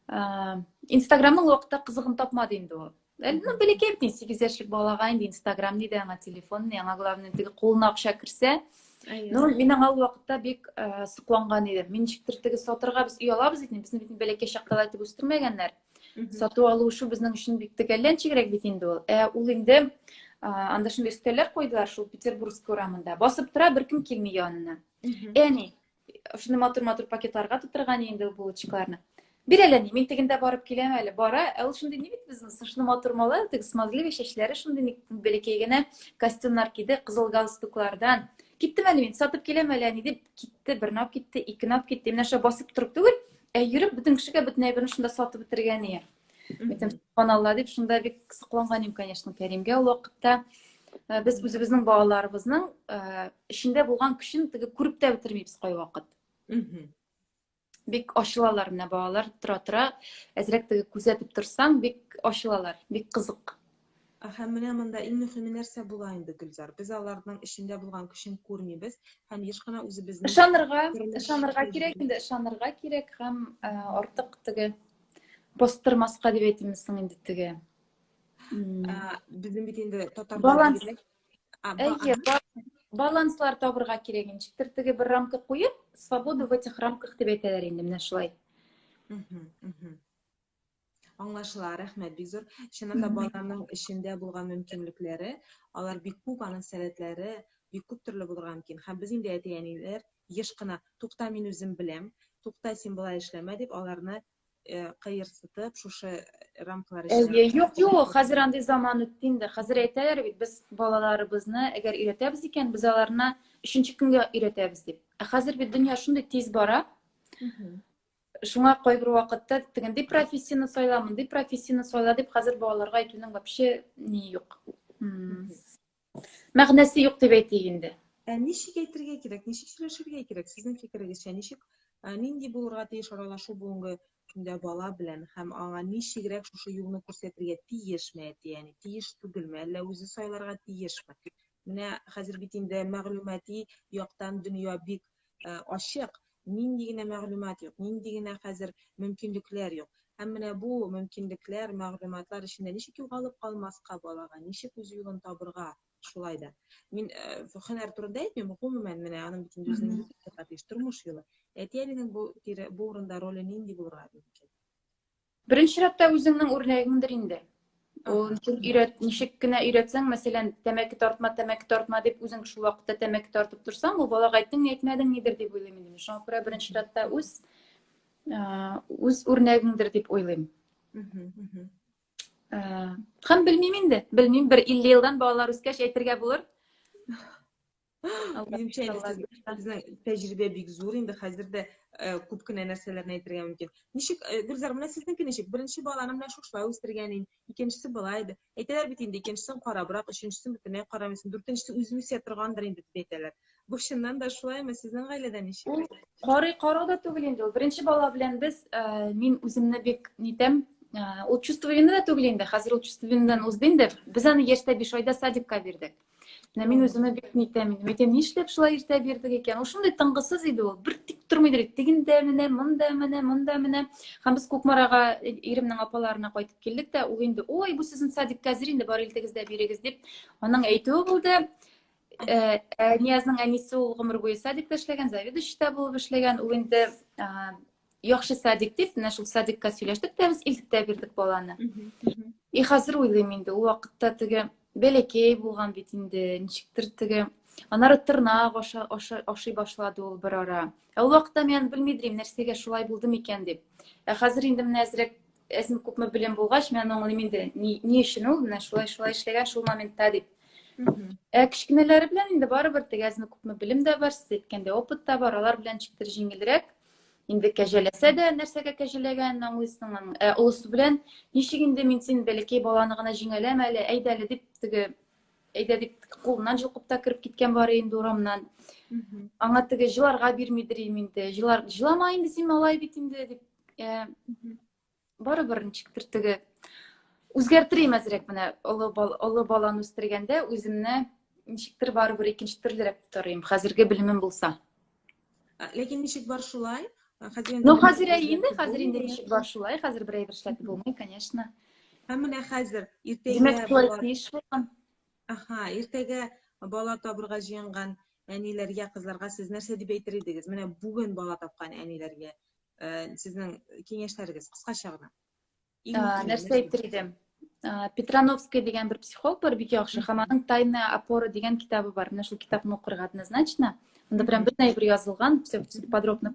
Инстаграмның вакытта кызыгын тапмады инде ул. Ну, белекей бит 8 яшьлек балага инде Instagram диде, аңа телефон, аңа главное теге кулына акча керсә. Ну, мин аңа ул вакытта бик сокланган идем. Мин ничектер теге сатырга без үй алабыз ди, безне бит белекей чакта итеп үстергәннәр. Сату алу шу безнең өчен бик тегәлләнчегрәк бит инде ул. Ул инде анда шундый өстәлләр койдылар шул Петербургск урамында. Басып тора, беркем килми янына. Әни, шундый матур пакетларга тутырган инде ул булочкаларны. Бир әле, мин тегендә барып киләм әле. Бара, ул шундый ни бит безнең шундый матур малай, теге смазливый чәчләре шундый белекей генә костюмнар киде, кызыл галстуклардан. Киттем әле мин, сатып киләм әле ни дип, китте, бер нап китте, ике нап китте. Менә шундый басып торып түгел, йөреп бөтен кешегә бөтен әйберне шунда сатып бетергән ия. Мин субханалла дип шунда бик сокланган идем, конечно, Кәримгә ул вакытта. Без үзебезнең балаларыбызның эчендә булган көчен теге күреп тә бетермибез кай вакыт. Бик ачылалар менә балалар тора, әзрәк теге күзәтеп торсаң, бик ачылалар, бик кызык. Һәм менә монда иң мөһиме нәрсә була инде Гөлзар. Без аларның эчендә булган көчен күрмибез һәм еш кына үзебезнең Ышанырга кирәк инде, ышанырга кирәк һәм артык теге бастырмаска дип әйтимсең инде теге. Безнең бит инде татарлар баланслар табырга кирәк. Ничектер теге бер рамка куеп, свобода в этих рамках дип әйтәләр инде менә шулай. Аңлашыла, рәхмәт бик зур. Чынында балаларның эчендә булган мөмкинлекләре, алар бик күп, аның сәләтләре бик күп төрле булырга мөмкин. Һәм без инде әтиәниләр еш кына тукта, мин үзем беләм, тукта, син болай эшләмә дип аларны кыерсытып, шушы рамкалар эчендә. Юк, хәзер андый заман үтте инде. Хәзер әйтәләр бит, без балаларыбызны әгәр өйрәтәбез икән, без аларны 3нче көнгә өйрәтәбез дип. Хәзер бит дөнья шундый тиз бара. Шуңа кайбер вакытта тегендәй профессияны сайла, мондый профессияны сайла дип хәзер балаларга әйтүнең вообще ни юк. Мәгънәсе юк дип әйтик инде. Ничек әйтергә кирәк, ничек сөйләшергә кирәк? Сезнең фикерегезчә, ничек, нинди булырга тиеш аралашу бүгенге көндә бала белән һәм аңа ничегрәк шушы юлны күрсәтергә тиешме, ягъни тиеш түгелме, әллә үзе сайларга тиешме? Менә хәзер бит инде мәгълүмати яктан дөнья бик ачык. Нинди генә мәгълүмат юк, нинди генә хәзер мөмкинлекләр юк. Һәм менә бу мөмкинлекләр, мәгълүматлар эчендә ничек югалып калмаска балага, ничек үз юлын табырга, шулай да. Мин һөнәр турында әйтмим, гомумән менә аның бит инде үзенең тормыш юлы. Әтиәнинең бу урында роле нинди булырга мөмкин? Беренче чиратта үзеңнең үрнәгеңдер инде. Ничек кенә өйрәтсәң, мәсәлән, тәмәке тартма дип үзең шул вакытта тәмәке тартып торсаң, ул балага әйттең, әйтмәдең нидер дип уйлыйм инде. Шуңа күрә беренче чиратта үз үрнәгеңдер дип уйлыйм. Һәм белмим инде, белмим, бер 50 елдан балалар үскәч әйтергә булыр. Минемчә, безнең тәҗрибә бик зур инде, хәзер дә күп кенә нәрсәләрне әйтергә мөмкин. Ничек, Гөлзар, менә сезнең ничек? Беренче баланы менә шулай үстергән, икенчесе былай иде. Әйтәләр бит инде, икенчесен карабрак, өченчесен бөтенләй карамыйсың, дүртенчесе үзе үсә торгандыр инде дип әйтәләр. Бу чыннан да шулаймы? Сезнең гаиләдә ничек? Карый да түгел инде. Беренче бала белән без, мин үземне бик нитәм, ул чувство вины да түгел инде. Хәзер ул чувство винадан узды инде. Без аны яшьтә 5 айда садикка бирдек. Мин үземне бик нитәм инде. Мин нишләп шулай иртә бирдек икән? Ул шундый тынгысыз иде ул. Бер тик тормыйдыр. Тегендә менә, монда менә. Һәм без Кукмарага иремнең апаларына кайтып килдек тә, ул инде, ой, бу сезнең садикка әзер инде, бар илтегездә бирегез дип. Аның әйтүе булды. Ниязның әнисе ул гомер буе садикта эшләгән, заведующийда булып эшләгән. Ул инде яхшы садик дип, менә шул садикка сөйләштек тә, без илтеп бирдек баланы. И хәзер уйлыйм инде, ул вакытта теге бәләкәй булган бит инде, ничектер теге анары тырнак ашый башлады ул бер ара. Ул вакытта мин белмидем, нәрсәгә шулай булды микән дип. Хәзер инде менә әзрәк күпме белем булгач, мен аңлыйм инде, ни өчен ул менә шулай эшләгән шул моментта дип. Кичкенәләре белән инде барыбер теге күпме белем дә бар, сез әйткәндә опыт та бар, алар белән ничектер җиңелрәк. Инде кәҗәләсә дә нәрсәгә кәҗәләгән аңлыйсың. Улысы белән ничек инде мин син бәләкәй баланы гына җиңәләм әле, әйдәле дип теге әйдә дип кулыннан җылкып та кирип киткән бар инде урамнан. Аңа теге җыларга бирмидер инде. Җылама инде син малай бит инде дип. Барыбер ничектер теге үзгәртергә мәзрәк менә олы баланы үстергәндә үземне ничектер барыбер икенче төрлерәк тотарым. Хәзерге белемем булса. Ләкин ничек бар шулай? Ну, хәзер инде ничек бар шулай, хәзер бер әйбер эшләтеп булмый, конечно. Һәм менә хәзер Димәк, иртәгә шулай болар тиеш булган. иртәгә бала табырга җыенган әниләргә, кызларга сез нәрсә дип әйтер идегез? Менә бүген бала тапкан әниләргә сезнең киңәшләрегез кыскача гына. Иң мөһиме Нәрсә әйтер идем? Петрановский дигән бер психолог бар, бик яхшы. Һәм аның «Тайная опора» дигән китабы бар. Менә шул китапны укырга однозначно. Анда прям бөтен әйбер язылган, все подробно.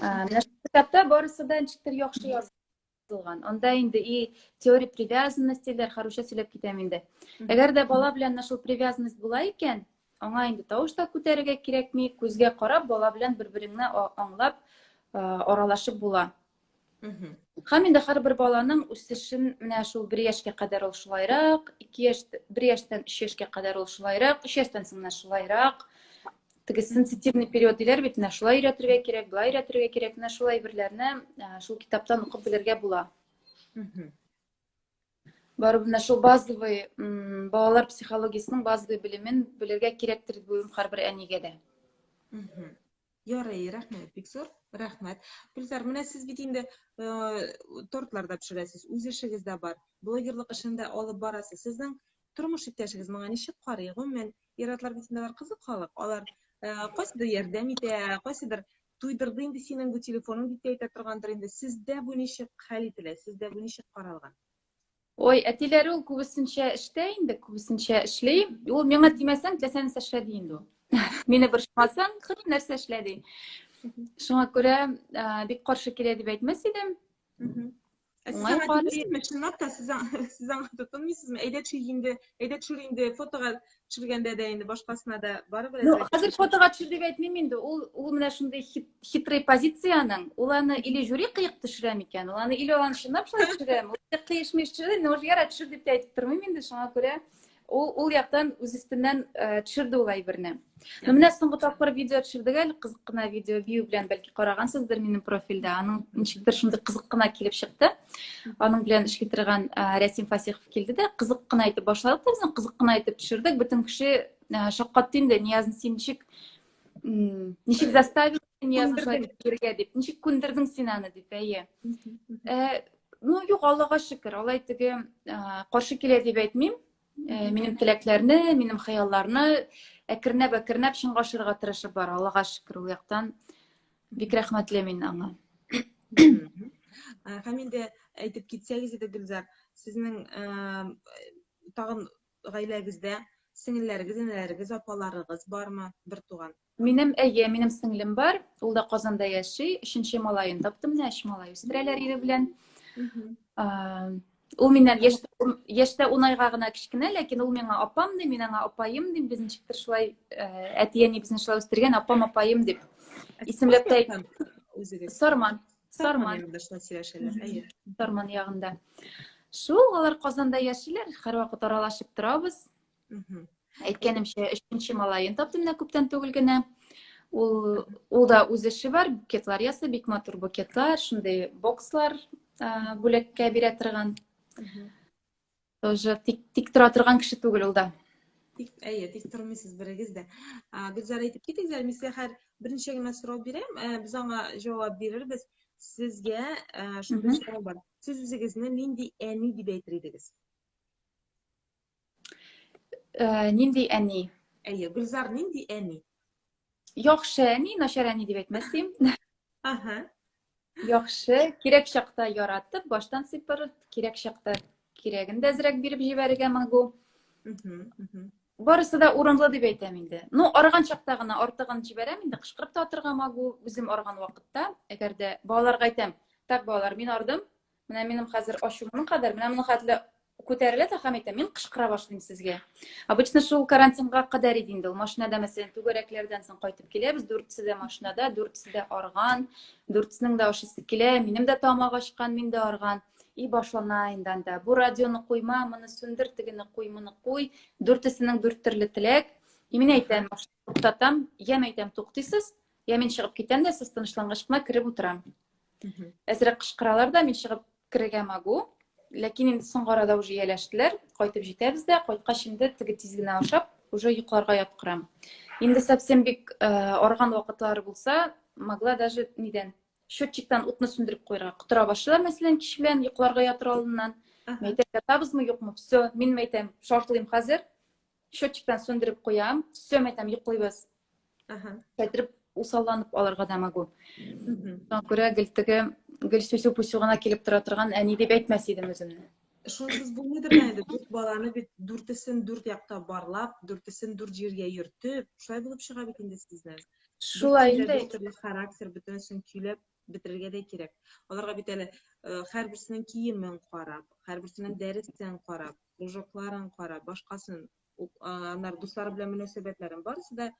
Менә шул китапта барысы да ничектер яхшы язылган. Анда инде и теория привязанностьләр хорошо сөйләп китәм инде. Әгәр дә бала белән шул привязанность була икән, аңа инде тавыш та күтәрергә кирәкми, күзгә карап, бала белән бер-береңне аңлап, аралашып була. Һәм инде һәрбер баланың үсешен менә шул 1 яшькә кадәр ул шулайрак, 1 яшьтән 3 яшькә кадәр ул шулайрак, 3 яшьтән соң менә шулайрак. Теге сенситивный период диләр бит, менә шулай өйрәтергә кирәк, булай өйрәтергә кирәк, менә шулай әйберләрне шул китаптан укып белергә була. Барыбер менә шул базовый балалар психологиясенең базовый белемен белергә кирәктер дип уйлыйм һәрбер әнигә дә. Ярый, рәхмәт, бик зур. Рәхмәт. Гөлзар, менә сез бит инде тортларда пешерәсез, үз эшегез дә бар. Блогерлык эшендә алып барасыз. Сезнең тормыш иптәшегез моңа ничек карый? Гомумән, ир-атлар бит инде кызык халык. Алар кайсыдыр ярдәм итә, кайсыдыр туйдырды инде синең бу телефоның дип әйтә торгандыр инде. Сездә бу ничек хәл ителә? Сездә бу ничек каралган? Ой, әтиләре ул күбесенчә эштә инде, күбесенчә эшли. Ул миңа тимәсәң, теләсәң нәрсә эшлә ди инде ул. Мине борчымасаң, һәр нәрсә эшлә ди. Шуңа күрә бик каршы килә дип әйтмәс идем. Сез аңа чынлап та сез аңа тотынмыйсызмы? Әйдә төшер инде, фотога төшергәндә дә инде башкасына да барыбер. Хәзер фотога төшер дип әйтмим инде. Ул менә шундый хитрый позицияның. Ул аны или жюри кыек төшерә микән? Ул аны или аны чынлап шулай төшерәме? Ул кыешмый төшерә, но яра төшер дип әйтеп тормыйм инде. Шуңа күрә ул яктан үз өстеннән төшерде ул әйберне. Менә соңгы тапкыр видео төшердек әле, кызык кына видео, бию белән бәлки карагансыздыр минем профильдә. Аның ничектер шундый кызык кына килеп чыкты. Аның белән эшли торган Рәсим Фасихов килде дә, кызык кына әйтеп башладык та, без кызык кына әйтеп төшердек. Бөтен кеше шаккатты инде, Ниязны син ничек заставил Ниязны шулай бирергә дип, ничек күндердең син аны дип, әйе. Ну, юк, Аллага шөкер, алай теге каршы килә дип әйтмим. Минем теләкләрне, минем хыялларны әкренәп чынга ашырга тырышып бар. Аллага шөкер, ул яктан бик рәхмәтле мин аңа. Һәм инде әйтеп китсәгез иде, Гөлзар, сезнең тагын гаиләгездә сеңелләрегез, энәләрегез, апаларыгыз бармы? Бер туган. Минем сеңлем бар. Ул да Казанда яши. 3нче малайын таптым, менә 3 малай үстерәләр ире белән. Ул миннән яшьтә 10 айга гына кичкенә, ләкин ул миңа апам ди, мин аңа апаем дим, без ничектер шулай әти-әни безне шулай үстергән, апам, апаем дип. Исемләп тә Сарман ягында. Шул, алар Казанда яшиләр, һәр вакыт аралашып торабыз. Әйткәнемчә, 3нче малайын таптым менә күптән түгел генә. Ул да үз эше бар, букетлар ясый, бик матур букетлар, шундый бокслар бүләккә бирә торган. Тоже тик тора торган кеше түгел ул да. Тик тормыйсыз берегез дә. Гөлзар, әйтеп китегез, мин сезгә һәр беренче генә сорау бирәм, без аңа җавап бирербез. Сезгә шундый сорау бар. Сез үзегезне нинди әни дип әйтер идегез? Нинди әни? Әйе, Гөлзар нинди әни? Яхшы әни, начар әни дип әйтмәсем. Яхшы, кирәк чакта яратып, баштан сыйпырып, кирәк чакта кирәген дә әзрәк биреп җибәрергә могу. Барысы да урынлы дип әйтәм инде. Ну, арган чакта гына артыгын җибәрәм инде, кычкырып та атырга могу, үзем арган вакытта. Әгәр дә балаларга әйтәм, так балалар, мин ардым. Менә минем хәзер ачуымның кадәр, менә моның хәтле күтәрелә тә һәм әйтәм, мин кычкыра башлыйм сезгә. Обычно шул карантинга кадәр иде инде. Ул машинада мәсәлән түгәрәкләрдән соң кайтып киләбез, 4-се дә машинада, 4-се дә арган, 4-сенең дә ашыйсы килә, минем дә тамак ачкан, мин дә арган. И башлана инде анда. Бу радионы куйма, моны сүндер, тегене куй, моны куй. 4-сенең 4 төрле теләк. Мин әйтәм, туктатам, я әйтәм, туктыйсыз, я мин чыгып китәм дә, сез тынычлангач кына кирип утырам. Әзрәк кычкыралар да, мин чыгып кирергә могу. Ләкин инде соңгы арада уже ияләштеләр. Кайтып җитәбез дә, кайткач инде теге тиз генә ашап, уже йокларга яткырам. Инде совсем бик арган вакытлары булса, могла даже нидән счетчиктан утны сөндіріп қойырға құтыра башылар, мәселен, кішілен, ұйқыларға ятыр алдынан. Мәйтем, ятабыз мы, жоқ мы, все, мен мәйтем, шартылайым қазір, счетчиктан сөндіріп қоям, все, мәйтем, ұйқылайбыз. Кәйтіріп, усалланып аларға да могу. Соң көре, гіл сөсі ғана келіп тұра тұрған, әне деп әйтмәс едім өзімні. Шунсыз булмыйдыр инде. Дүрт баланы бит дүртесен дүрт якта барлап, дүртесен дүрт җиргә йөртеп, шулай булып чыга бит инде сезнең. Шулай инде. Характер бөтенсен көйләп бетерергә дә кирәк. Аларга бит әле һәрберсенең киемен карап, һәрберсенең дәресен карап, кружокларын карап, башкасын, аннар дуслары белән мөнәсәбәтләрен барысы да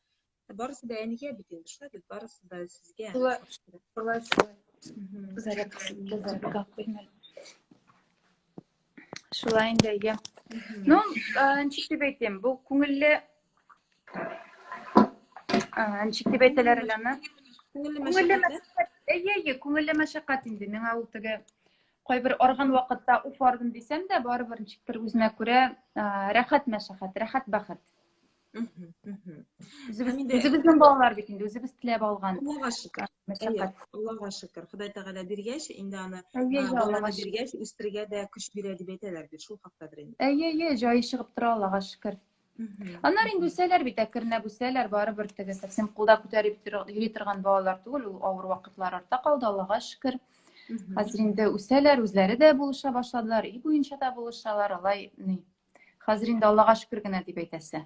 әнигә бит инде. Шулай бит барысы да сезгә. Шулай. Зарядка куймал. Шулай инде, иә. Ну, ничек дип әйтәм, бу күңелле ничек дип әйтәләр әле аны? Күңелле мәшәкать. Күңелле мәшәкать инде. Миңа ул теге кайбер арган вакытта уфардым дисәм дә, барыбер ничектер үзенә күрә рәхәт мәшәкать, рәхәт бәхет. Үзебезнең балалар бит инде, үзебез теләп алган. Аллага шөкер. Аллага шөкер. Ходай Тәгалә биргәч, инде аны баланы биргәч, үстергә дә көч бирә дип әйтәләр бит, шул хактадыр инде. Җае чыгып тора, Аллага шөкер. Аннар инде үсәләр бит, әкренләп үсәләр, барыбер теге совсем кулда күтәреп йөри торган балалар түгел, ул авыр вакытлар артта калды, Аллага шөкер. Хәзер инде үсәләр, үзләре дә булыша башладылар, үй буенча да булышалар, алай ни. Хәзер инде Аллага шөкер генә дип әйтәсе.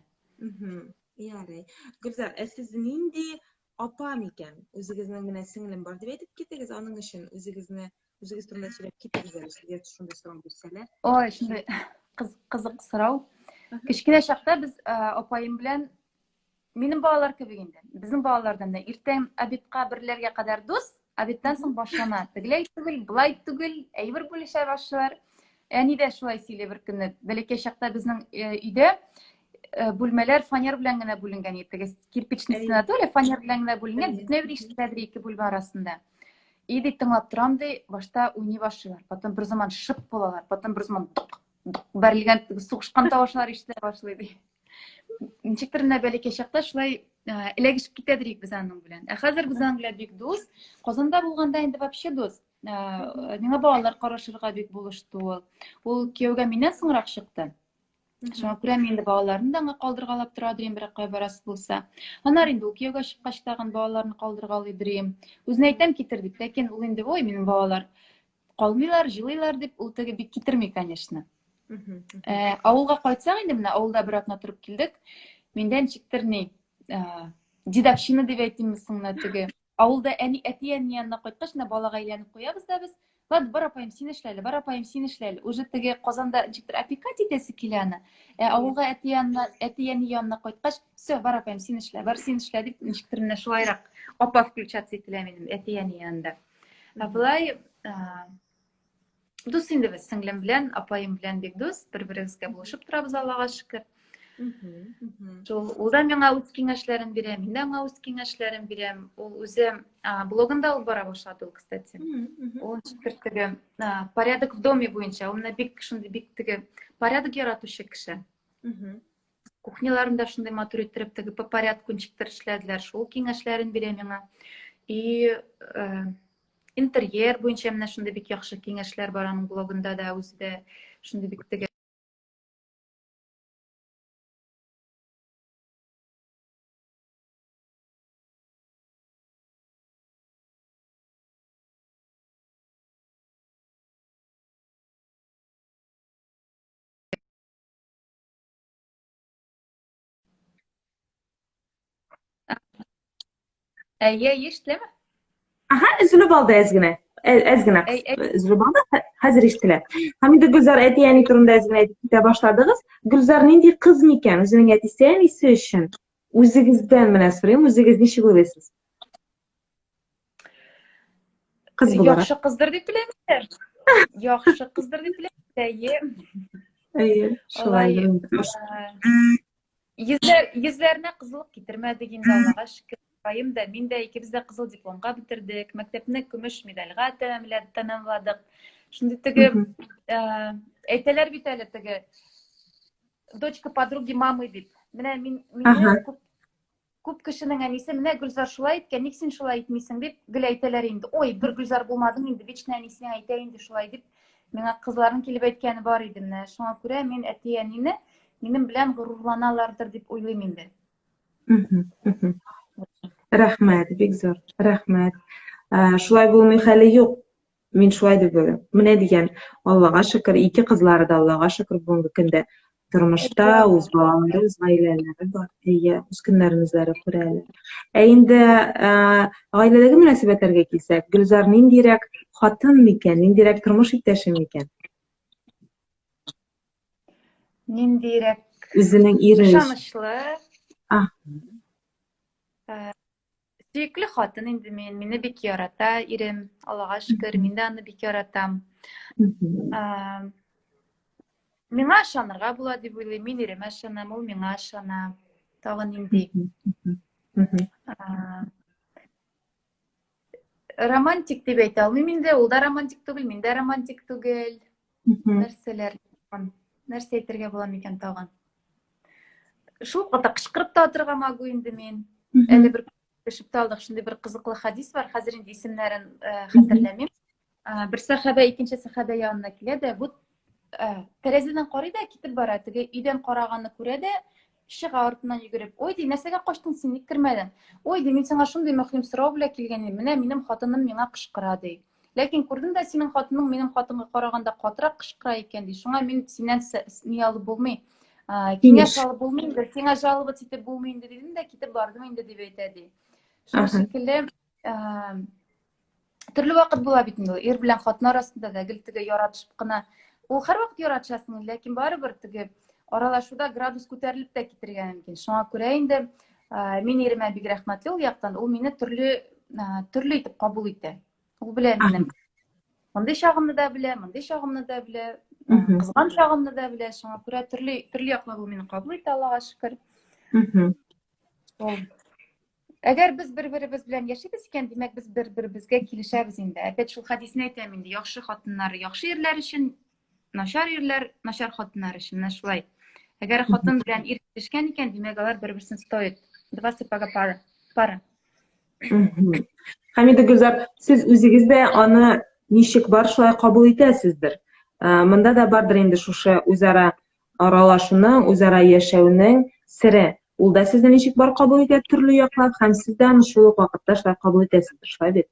Ярый. Гөлзар, сез нинди апа микән? Үзегезнең менә сеңлем бар дип әйтеп китегез, аның өчен үзегез турында сөйләп китегез әле, сезгә шундый сорау бирсәләр. Ой, шундый кызык сорау. Кечкенә чакта без апайым белән минем балалар кебек инде. Безнең балалардан да иртән обедка берләргә кадәр дус, обедтан соң башлана. Тегеләй түгел, булай түгел, әйбер бүлешә башлар. Әни дә шулай сөйли бер көнне. Бәләкәй чакта безнең өйдә бүлмәләр фанер белән генә бүленгән иде. Кирпичный стена түгел, фанер белән генә бүленгән. Битне бер ишекләр ике бүлмә арасында. Иде тыңлап торам ди, башта уйный башлыйлар. Потом бер заман шып булалар, потом бер заман бәрелгән сугышкан тавышлар ишетелә башлый ди. Ничектер менә бәләкәй чакта шулай эләгешеп китәдер без аның белән. Хәзер без аның белән бик дус. Казанда булганда инде вообще дус. Миңа балалар карашырга бик булышты ул. Ул кияүгә миннән соңрак чыкты. Шуңа күрә мин инде балаларны да аңа калдыргалап тора дирем, бер кай барасы булса. Аннар инде ул кияүгә чыккач тагын балаларны калдыргалый дирем. Үзенә әйтәм китер дип, ләкин ул инде ой минем балалар калмыйлар, җылыйлар дип, ул теге бик китерми, конечно. Авылга кайтсак инде менә авылда бер атна торып килдек. Миндән ничектер ни дедовщина дип әйтимме соң теге авылда әти янына кайткач балага әйләнеп куябыз да без. Ладно, бар апайым син эшләле. Уже теге Казанда ничектер опекать итәсе килә аны. Авылга әти янына кайткач, все, бар апайым син эшлә дип ничектер менә шулайрак апа включаться ителә минем әти янында. Булай дус инде без сеңлем белән, апайым белән бик дус, бер-беребезгә булышып торабыз, Аллага шөкер. Ул да миңа үз киңәшләрен бирә, мин дә аңа үз киңәшләрен бирәм. Ул үзе блогында ул бара башлады ул, кстати. Ул ничектер теге порядок в доме буенча, ул менә бик шундый бик теге порядок яратучы кеше. Кухняларында шундый матур иттереп теге по порядку ничектер эшләделәр, шул киңәшләрен бирә миңа. И интерьер буенча менә шундый бик яхшы киңәшләр бар аның блогында да, үзе дә шундый бик теге ишетеләме? Üzülüp aldı ezgine. Üzülüp aldı. Hazır iştiler. Hamide Gülzar eti yani turunda ezgine etip başladığız. Gülzar nindi kız miken? Özünün etisi en iyisi için. Özünüzden mi sorayım? Özünüz nişi bulursunuz? Kız bular. Yaxşı kızdır dip bilemizler. Yaxşı kızdır dip bilemizler. Şulay. Yüzlerine kızılık getirmedi inде Аллага şükür. Bayım da, min de ikimiz de kızıl diplomga bitirdik. Mektepni күмеш медальга tamamladık. Şimdi tege ayteler bit әле tege дочка подруги мамы дип. Менә мин Күп кешенең әнисе менә Гөлзар шулай иткән, ник син шулай итмисең дип гел әйтәләр инде. Ой, бер Гөлзар булмадың инде, вечно әнисенә әйтә инде шулай дип. Миңа кызларның килеп әйткәне бар иде менә. Шуңа күрә мин әти-әнине минем белән горурланалардыр дип уйлыйм инде. Рәхмәт, бик зур. Рәхмәт. Шулай булмый хәле юк. Мин шулай дип уйлыйм. Менә дигән, Аллага шөкер, ике кызлары да Аллага шөкер бүгенге көндә тормышта, үз балалары, үз гаиләләре бар. Әйе, үз көннәрен үзләре күрәләр. Инде гаиләдәге мөнәсәбәтләргә килсәк, Гөлзар ниндирәк хатын микән, ниндирәк тормыш иптәше микән? Ниндирәк Үзенең ире. ышанычлы, сөйкле хатын инде мин. Мине бик ярата ирем. Аллага шөкер, мин дә аны бик яратам. Миңа ышанырга була дип уйлыйм. Мин иремә ышанам, ул миңа ышана. Тагын нинди. Романтик дип әйтә алмыйм инде. Ул да романтик түгел, мин дә романтик түгел. Нәрсәләр, нәрсә әйтергә була микән тагын? Шул вакытта кычкырып та атырга магу инде мин. Әле бер төшеп та алдык, шундый бер кызыклы хадис бар. Хәзер инде исемнәрен хәтерләмим. Бер сахаба икенче сахаба янына килә дә, бу тәрәзәдән карый да китеп бара. Теге өйдән караганны күрә дә, ишеге артыннан йөгереп, "Ой, ди, нәрсәгә качтың син, ник кермәдең? Ой, ди, мин сиңа шундый мөһим сорау белән килгән идем. Менә минем хатыным миңа кычкыра", ди. Ләкин күрдең дә синең хатының минем хатынга караганда катырак кычкыра икән, ди. Шуңа мин синнән ни алып булмый. Киңәш алып булмый инде, сиңа жаловаться итеп булмый инде дидем дә китеп бардым инде дип әйтә, ди. Шул шикелле төрле вакыт була бит инде. Ир белән хатын арасында да гел теге яратышып кына. Ул һәрвакыт яратышасың, ләкин барыбер теге аралашуда градус күтәрелеп тә китергә мөмкин. Шуңа күрә инде мин иремә бик рәхмәтле ул яктан. Ул мине төрле итеп кабул итә. Ул белә минем мондый чагымны да белә, мондый чагымны да белә, кызган чагымны да белә. Шуңа күрә төрле яклап ул мине кабул итә, Аллага шөкер. Әгәр без бер-беребез белән яшибез икән, димәк без бер-беребезгә килешәбез инде. Әпәт шул хадисне әйтәм инде. Яхшы хатыннар яхшы ирләр өчен, начар ирләр начар хатыннар өчен. Менә шулай. Әгәр хатын белән ир килешкән икән, димәк алар бер-берсен стоит. Два сапога пара. Хәмида Гөлзар, сез үзегез дә аны ничек бар шулай кабул итәсездер. Монда да бардыр инде шушы үзара аралашуның, үзара яшәүнең сере. Ул да сезне ничек бар кабул итә төрле яклап, һәм сез дә аны шул вакытта шулай кабул итәсездер, шулай бит?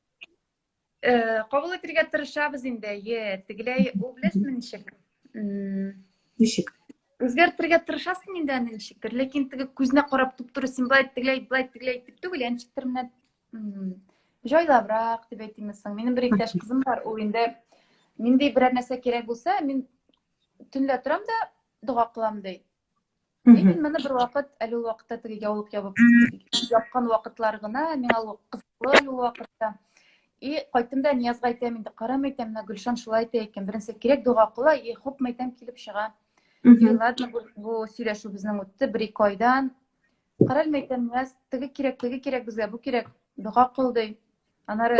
Кабул итәргә тырышабыз инде. Тегеләй ул беләсезме ничек? Ничек? Үзгәртергә тырышасың инде аны ничектер, ләкин теге күзенә карап туп-туры син былай тегеләй дип түгел, ничектер менә җайлабрак дип әйтимсең. Минем бер иптәш кызым бар, ул инде миндә берәр нәрсә кирәк булса, мин төнлә торам да дуга кылам ди. Мин менә бер вакыт, әле ул вакытта теге яулык япкан вакытлар гына, миңа ул кызыклы ул вакытта. Кайтым да Ниязга әйтәм инде, карам әйтәм, менә Гөлшан шулай әйтә икән, беренче кирәк дуга кыла, хоп мәйтәм килеп чыга. Ладно, бу сөйләшү безнең үтте 1-2 айдан. Карал мәйтәм, Нияз, теге кирәк безгә, бу кирәк, дуга кыл ди. Анары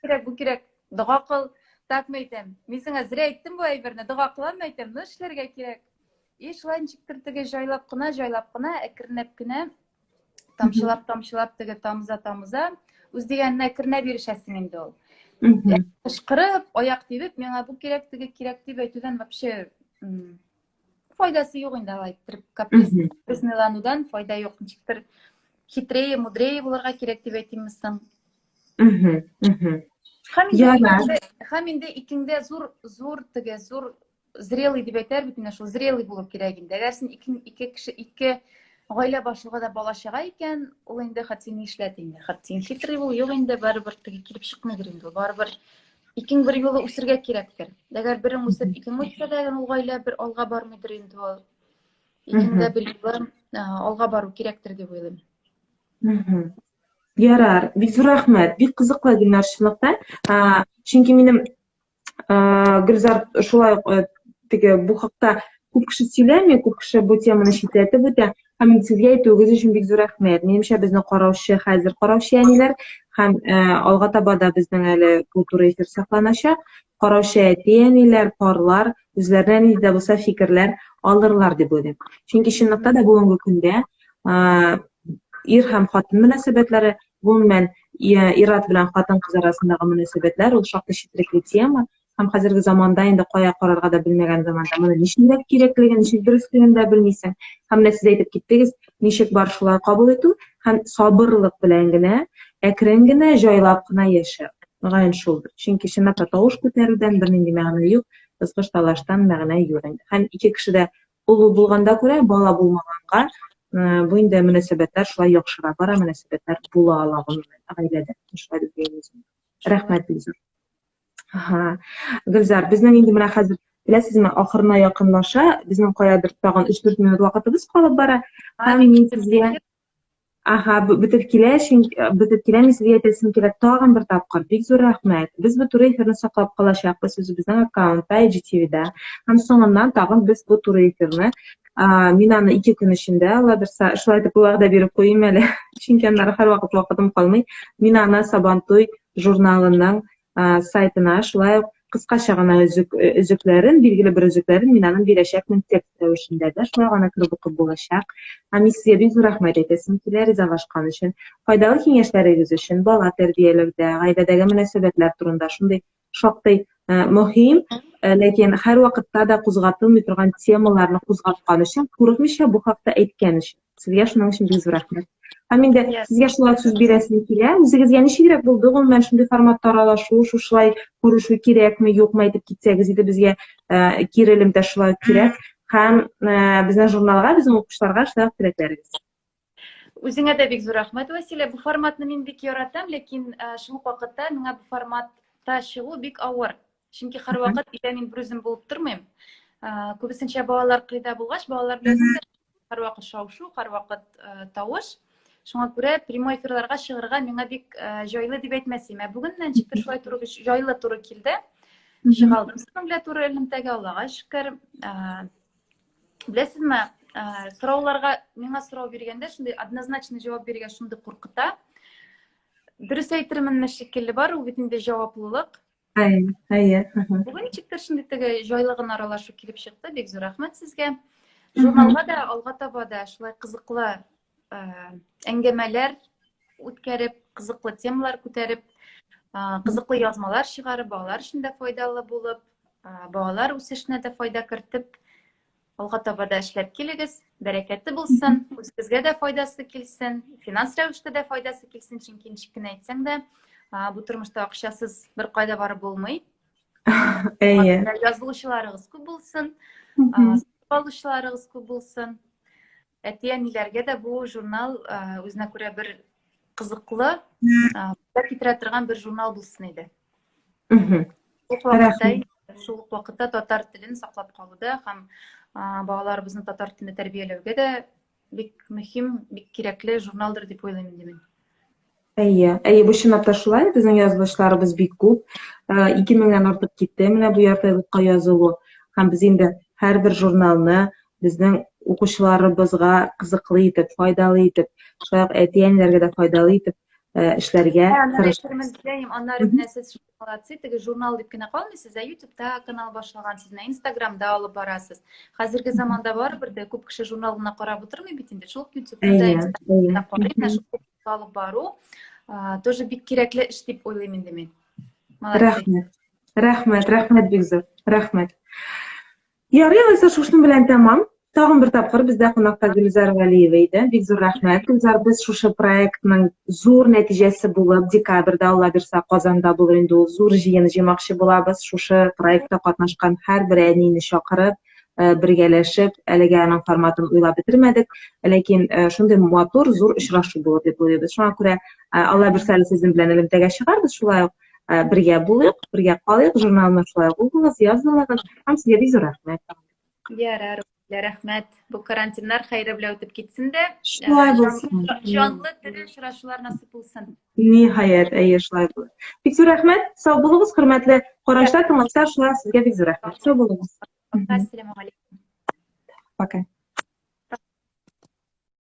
кирәк, бу кирәк, дуга кыл. Так мәйтәм, мин сиңа зря әйттем бу әйберне, дуга кылам мәйтәм, ни эшләргә кирәк? Шулай ничектер теге җайлап кына, әкренләп кенә, тамчылап теге тамыза, үз дигәненә әкренләп бирешәсең инде ул. Кычкырып, аяк тибеп, миңа бу кирәк, теге кирәк дип әйтүдән вообще файдасы юк инде, алай итеп, капризнеланудан файда юк. Ничектер хитрее, мудрее булырга кирәк дип әйтимсең. Һәм инде икеңдә зур зрелый дип әйтәр бит инде, шул зрелый булып кирәк инде. Әгәр син ике гаилә башлыгы да бала чага икән, ул инде хәтин эшләт инде. Хәтин хитрый бул, юк инде барыбер теге килеп чыкмыйдыр инде. Барыбер икең бер юлы үсергә кирәктер. Әгәр берең үсеп, икең үссә дә, ул гаилә бер алга бармыйдыр инде ул. Икеңдә бер юлы алга бару кирәктер дип уйлыйм. Ярар, бик зур рәхмәт. Бик кызыклы генә шулыкта. Чөнки минем Гөлзар шулай теге бу хакта күп кеше сөйләми, күп кеше бу теманы читләтеп үтә. Һәм сезгә әйтүегез өчен бик зур рәхмәт. Минемчә безнең караучы хәзер караучы әниләр һәм алга таба да безнең әле бу туры эфир сакланачак. Караучы әти-әниләр, парлар үзләренә нинди дә булса фикерләр алырлар дип уйлыйм. Чөнки чынлыкта да бүгенге көндә ir һәм хатын мөнәсәбәтләре, гомумән ир-ат белән хатын-кыз арасындагы мөнәсәбәтләр ул шактый четерекле тема. Һәм хәзерге заманда инде кая карарга да белмәгән заманда моны ничек кирәклеген, ничек дөрестлеген дә белмисең. Һәм менә сез әйтеп киттегез, ничек бар шулай кабул итү һәм сабырлык белән генә, әкрен генә, җайлап кына яшәү. Мөгаен шулдыр. Чөнки чынлап та тавыш күтәрүдән бернинди мәгънә юк, кызгыш талаштан мәгънә юк инде. Һәм ике кеше дә улы булганда күрә, бала булмаганга бу инде мөнәсәбәтләр шулай яхшырак бара, мөнәсәбәтләр була ала гаиләдә. Шулай дип уйлыйм. Рәхмәт Гөлзар. Гөлзар, безнең инде менә хәзер беләсезме, ахырына якынлаша, безнең каядыр тагын 3-4 минут вакытыбыз калып бара. Һәм мин сезгә бөтеп килә, мин сезгә әйтәсем килә тагын бер тапкыр. Бик зур рәхмәт. Без бу туры эфирне саклап калачакбыз үзебезнең аккаунтта IGTV-дә. Һәм соңыннан тагын без бу туры эфирне мин аны 2 көн эчендә, Алла берсә, шулай дип вәгъдә биреп куйыйм әле. Чөнки аннары һәрвакыт вакытым калмый. Мин аны Сабантуй журналының сайтына шулай кыскача гына өзекләрен, билгеле бер өзекләрен мин аның бирәчәкмен текст рәвешендә дә, шулай гына кереп укып булачак. Һәм мин сезгә бик зур рәхмәт әйтәсем килә, ризалашкан өчен, файдалы киңәшләрегез өчен, бала тәрбияләүдә, гаиләдәге мөнәсәбәтләр турында шундый шактый мөһим, ләкин һәрвакытта да кузгатылмый торган темаларны кузгаткан өчен, курыкмыйча бу хакта әйткән өчен. Сезгә шуның өчен бик зур рәхмәт. Һәм инде сезгә шулай сүз бирәсем килә, үзегезгә ничегрәк булды гомумән шундый форматта аралашу, шулай күрешү кирәкме, юкмы әйтеп китсәгез иде, безгә кирелем дә шулай кирәк. Һәм безнең журналга, безнең укучыларга шулай теләкләрегез. Үзеңә дә бик зур рәхмәт, Василия. Бу форматны мин бик яратам, ләкин шул ук вакытта миңа бу форматта чыгу бик авыр. Чөнки һәрвакыт өйдә мин бер үзем булып тормыйм. Күбесенчә балалар кыйда булгач, балалар белән һәрвакыт шау-шу, һәрвакыт тавыш. Шуңа күрә прямой эфирларга чыгырга миңа бик җайлы дип әйтмәсем. Бүгеннән чиктер шулай туры җайлы туры килде. Чыга алдым сезнең белән туры элемтәгә, Аллага шөкер. Беләсезме, сорауларга миңа сорау биргәндә шундый однозначно җавап бирергә шундый куркыта. Дөрес әйтермен шикелле бар, ул бит инде җаваплылык. Бүген чиктер шундый теге җайлы гына аралашу килеп чыкты. Бик зур рәхмәт сезгә. Журналга да, алга таба да шулай кызыклы әңгәмәләр үткәреп, кызыклы темалар күтәреп, кызыклы язмалар чыгарып, балалар өчен дә файдалы булып, балалар үсешенә дә файда кертеп, алга таба да эшләп килегез. Бәрәкәте булсын, үзегезгә дә файдасы килсен, финанс рәвештә дә файдасы килсен, чөнки ничек кенә әйтсәң дә, бу тормышта акчасыз бер кайда барып булмый. Язылучыларыгыз күп булсын, алучыларыгыз күп булсын. Әти-әниләргә дә бу журнал үзенә күрә бер кызыклы, китерә торган бер журнал булсын иде. Шул вакытта татар телен саклап калуда һәм балаларыбызны татар телендә тәрбияләүгә дә бик мөһим, бик кирәкле журналдыр дип уйлыйм инде мин. Бу чынлап та шулай. Безнең язылышларыбыз бик күп. 2000-дән артып китте менә бу яртылыкка язылу. Һәм без инде һәрбер журналны безнең укучыларыбызга кызыклы итеп, файдалы итеп, шулай ук әти-әниләргә дә файдалы итеп эшләргә тырышабыз. Аннары менә сез молодцы, теге журнал дип кенә калмыйсыз, YouTube'та канал башлагансыз, Instagram'да алып барасыз. Хәзерге заманда барыбер дә күп кеше журналына карап утырмый бит инде. Шул YouTube'да, Instagram'да карыйм, шул алып бару тоже бик кирәкле эш дип уйлыйм инде мин. Рәхмәт бик зур. Рәхмәт. Ярый, шуның белән тәмам. Тагын бер тапкыр бездә кунакта Гөлзар Вәлиева иде. Бик зур рәхмәт. Гөлзар, без шушы проектның зур нәтиҗәсе булып, декабрьдә Алла бирсә Казанда булыр инде ул зур җыен җыймакчы булабыз. Шушы проектта катнашкан һәрбер әнине чакырып, бергәләшеп, әлегә аның форматын уйлап бетермәдек, ләкин шундый матур, зур очрашу булыр дип уйлыйбыз. Шуңа күрә Алла бирсә сезнең белән элемтәгә чыгарбыз, шулай ук бергә булыйк, бергә калыйк, журналны шулай ук укыгыз, язылыгыз. Һәм сезгә бик зур рәхмәт. Ярар, рәхмәт. Бу карантиннар хәйре белән үтеп китсен дә, шулай булсын. Җанлы тере очрашулар насыйп булсын. Ниһаять, шулай булыр. Бик зур рәхмәт. Сау булыгыз, хөрмәтле карашлар, тыңлаучылар, шулай сезгә бик зур рәхмәт. Сау булыгыз. Ассаламу алейкум. Пока.